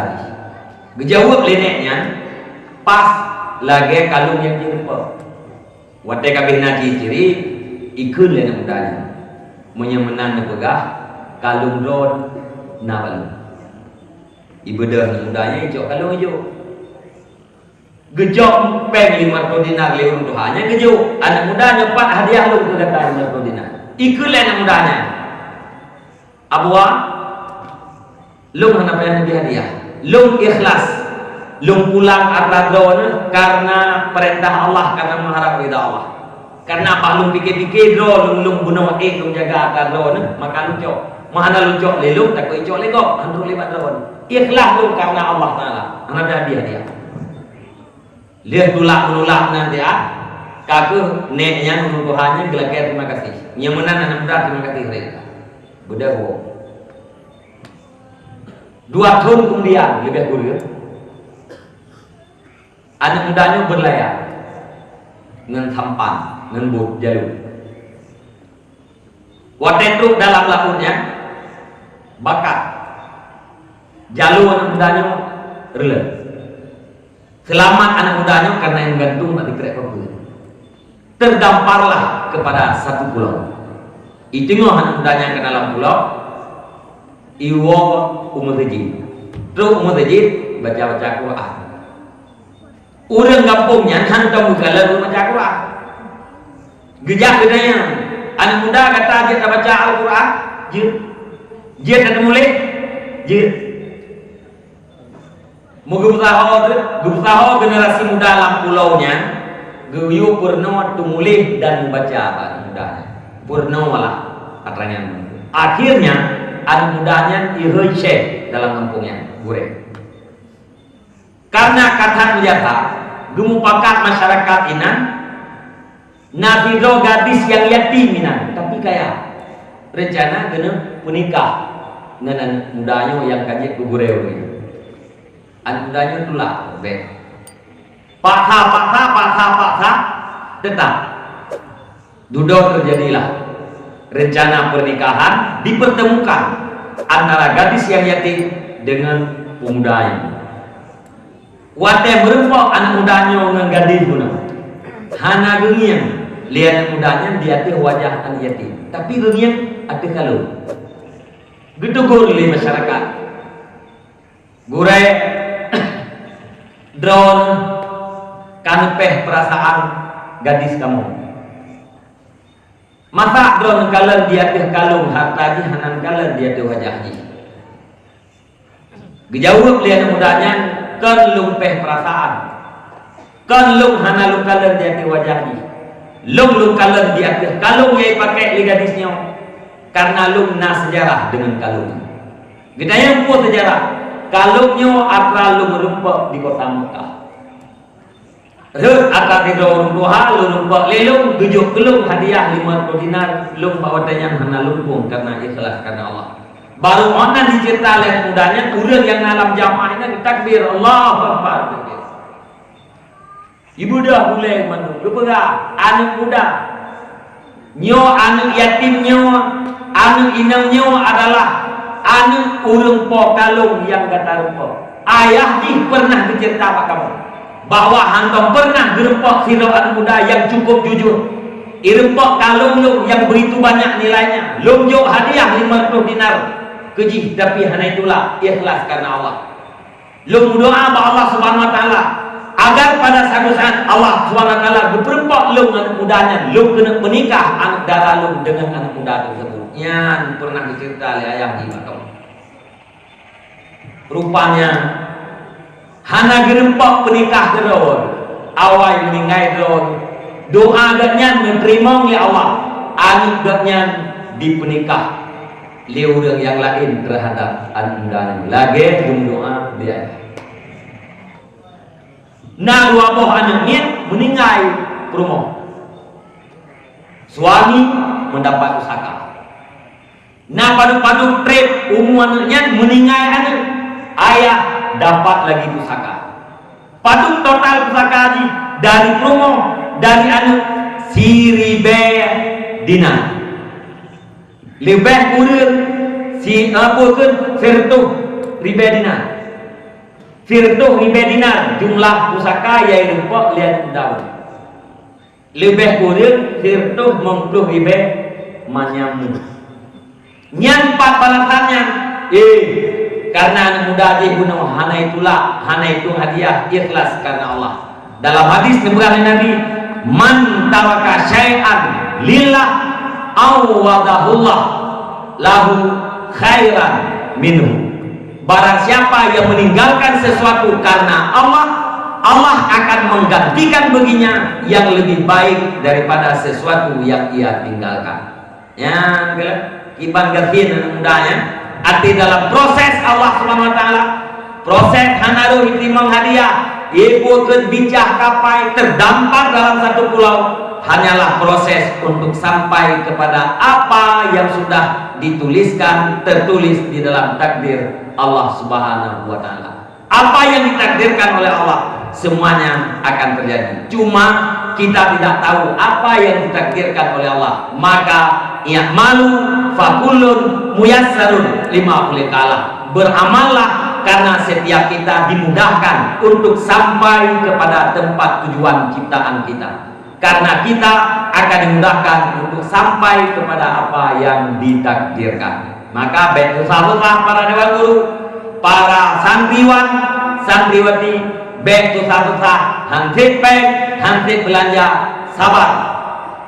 gejawab leneknya pas lagi kalung yang dirempah wate kabeh naji ciri ikun lena mudanya menyemenan nepegah kalung drone na balung ibadah mudanya ijo kalung ijo gejok peng 500 dinar lewat Tuhannya gejo anak muda nyepat hadiah lu ke kata 500 dinar ikut anak mudanya abwa lung hana payah hadiah lung ikhlas lung pulang arladron karena perintah Allah karena mengharap ridha Allah karena apa lung pikir-pikir dro lung bunuh lung jaga arladron maka lung cok mana lung cok lelung tak kau cok legok andro libat dron ikhlas lung karena Allah Ta'ala hana hadiah lihat tulak menolak nanti kaku neknya nunuhannya gelakai terima kasih nyamunan anak muda terima kasih mereka bedawo 2 tahun kemudian lebih kurang anak mudanya berlayar dengan sampan dengan bot jalur watetruk dalam lautnya bakat jalur anak mudanya rela selamat anak mudanya karena yang gantung mati kerek perbulan terdamparlah kepada satu pulau itu anak mudanya ke dalam pulau iwo umur tajid terus umur tajid baca-baca Quran orang kampungnya hantar muka lalu baca Quran gejak gedanya anak muda kata dia baca Al-Quran dia kata mulai dia Mugusaho generasi muda dalam pulaunya Guyu Purno tumulih dan membaca anak mudanya Purno malah katanya akhirnya anak mudanya ihoi syekh dalam kampungnya Gure karena kata melihat gemupakat masyarakat inan nabido gadis yang yatim inan tapi kaya rencana kena menikah dengan mudanya yang kaji ke Gure ini Andanya itulah paksa tetap duduk terjadilah rencana pernikahan, dipertemukan antara gadis yang yatim dengan pemuda yang wate berempok anak mudanya dengan gadis guna hana gengian lihat mudanya dia teh wajah anak yatim tapi gengian ada kalau gedugur di masyarakat gurai drone kanepeh perasaan gadis kamu masa drone kalian dia teh kalung harta hanan kalian dia teh wajahnya gejauh lihat mudanya kan lung peh perasaan kan lung hana lung kalian dia teh wajahnya lung kalian dia teh kalung yang pakai li gadisnya karena lung na sejarah dengan kalung kita yang buat sejarah kalungnya akra lung rumpok di kota Mekah akar di orang tua lu rumpok lelung tujuh kelung hadiah 50 dinar lung bawa tanya hana lumpung karena ikhlas karena Allah baru ona dicerita oleh mudanya urang yang dalam jamaahnya ditakbir Allahu Akbar ibu dah boleh mandu lepega anak muda nyo anak yatim nyo anak inang nyo adalah anak urang po kalung yang kata rumpok ayah di pernah dicerita apa kamu bahwa hantam pernah gerempok siro anak muda yang cukup jujur irempok kalung lu yang begitu banyak nilainya lu jauh hadiah 50 dinar keji tapi hanya itulah ikhlas karena Allah lu berdoa bahwa Allah subhanahu wa ta'ala agar pada satu saat Allah subhanahu wa ta'ala berperempok lu anak mudanya lu kena menikah anak darah lu dengan anak muda tersebut yang pernah dicerita oleh ayah di Batam rupanya hana gerempok penikah terus awal meninggal terus doa agaknya menerima oleh Allah anik agaknya dipenikah liurang yang lain terhadap anda lagi doa dia nah dua boh anaknya meninggal rumah suami mendapat pusaka nah padu-padu trip anaknya meninggal anak ayah dapat lagi pusaka padung total pusaka haji dari promo dari anu siribe dinar lebih kurang si apa kan firtuh ribe dinar jumlah pusaka yang rumpok lihat daun lebih kurang firtuh 50 ribe manyamu nyampak balasannya karena anak muda dia guna hana itu hadiah ikhlas karena Allah dalam hadis dikatakan Nabi man taraka syai'an lillah awadahullah lahu khairan minhu barang siapa yang meninggalkan sesuatu karena Allah Allah akan menggantikan baginya yang lebih baik daripada sesuatu yang ia tinggalkan ya iban gantiin anak mudanya arti dalam proses Allah subhanahu wa ta'ala proses hanaru diterima hadiah ibu bincah kapai terdampar dalam satu pulau hanyalah proses untuk sampai kepada apa yang sudah dituliskan tertulis di dalam takdir Allah subhanahu wa ta'ala apa yang ditakdirkan oleh Allah semuanya akan terjadi cuma kita tidak tahu apa yang ditakdirkan oleh Allah maka i'malu fakullun muyassarun lima khuliqalah beramallah karena setiap kita dimudahkan untuk sampai kepada tempat tujuan ciptaan kita karena kita akan dimudahkan untuk sampai kepada apa yang ditakdirkan maka baik usaha para dewan guru para santriwan santriwati baik usaha hansip belanja sabar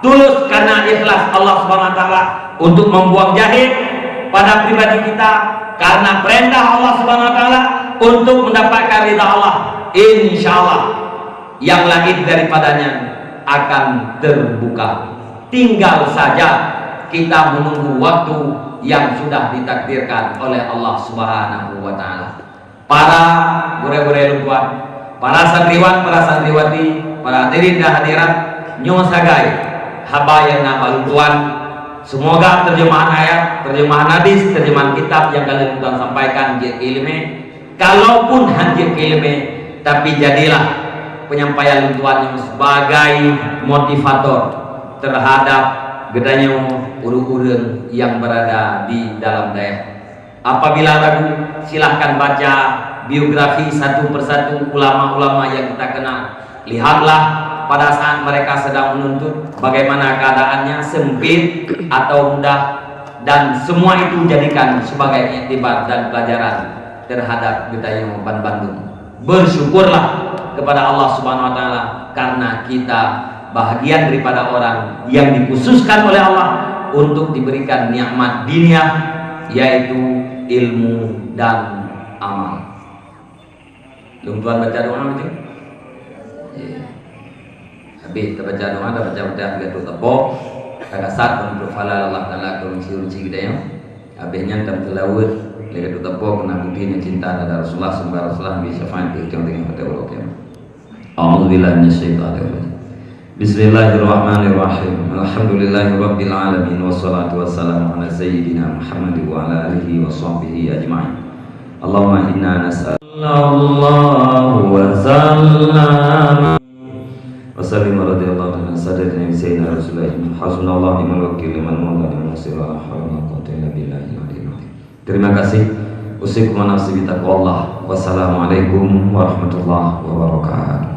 tulus karena ikhlas Allah subhanahu wa ta'ala untuk membuang jahil pada pribadi kita karena perintah Allah subhanahu wa ta'ala untuk mendapatkan ridha Allah insyaallah yang lain daripadanya akan terbuka tinggal saja kita menunggu waktu yang sudah ditakdirkan oleh Allah subhanahu wa ta'ala para gure-gure lukuan para santriwan, para santriwati para hadirin dan hadirat nyo sagai haba yang nama lukuan semoga terjemahan ayat, terjemahan hadis, terjemahan kitab yang kalian sampaikan ilmu kalaupun hanya keleme, tapi jadilah penyampaian tuannya sebagai motivator terhadap gedanya urang-urang yang berada di dalam daerah. Apabila ragu, silahkan baca biografi satu persatu ulama-ulama yang kita kenal. Lihatlah pada saat mereka sedang menuntut bagaimana keadaannya, sempit atau mudah, dan semua itu jadikan sebagai iktibar dan pelajaran terhadap kita yang Bandung. Bersyukurlah kepada Allah Subhanahu wa taala karena kita bahagian daripada orang yang dikhususkan oleh Allah untuk diberikan nikmat dunia, yaitu ilmu dan amal. Tuan baca doa macam habis kita baca doa, kita baca kita tepok agak saat untuk falal Allah Ta'ala kunci-kunci kita yang habisnya tam telawud kita tepok kena bukti cinta kepada Rasulullah sembah Rasulullah bisa syafaat di ujung pada Allah kiamat. A'udzubillahi minasyaitonir rajim. Bismillahirrahmanirrahim. Alhamdulillahirabbil alamin wassalatu wassalamu ala sayyidina Muhammad wa ala alihi wa sahbihi ajma'in. Allahumma inna nas'alullahu wa sallam wa sallim radhiyallahu anhu sayyidina sayyidina Rasulullah hasbunallahu ni'mal wakil liman mawla ni'mal nasir wa la hawla wa la quwwata illa billahi al-aliyyil azim. Terima kasih. Usikum wa nafsi bi taqwallah. Wassalamualaikum warahmatullahi wabarakatuh.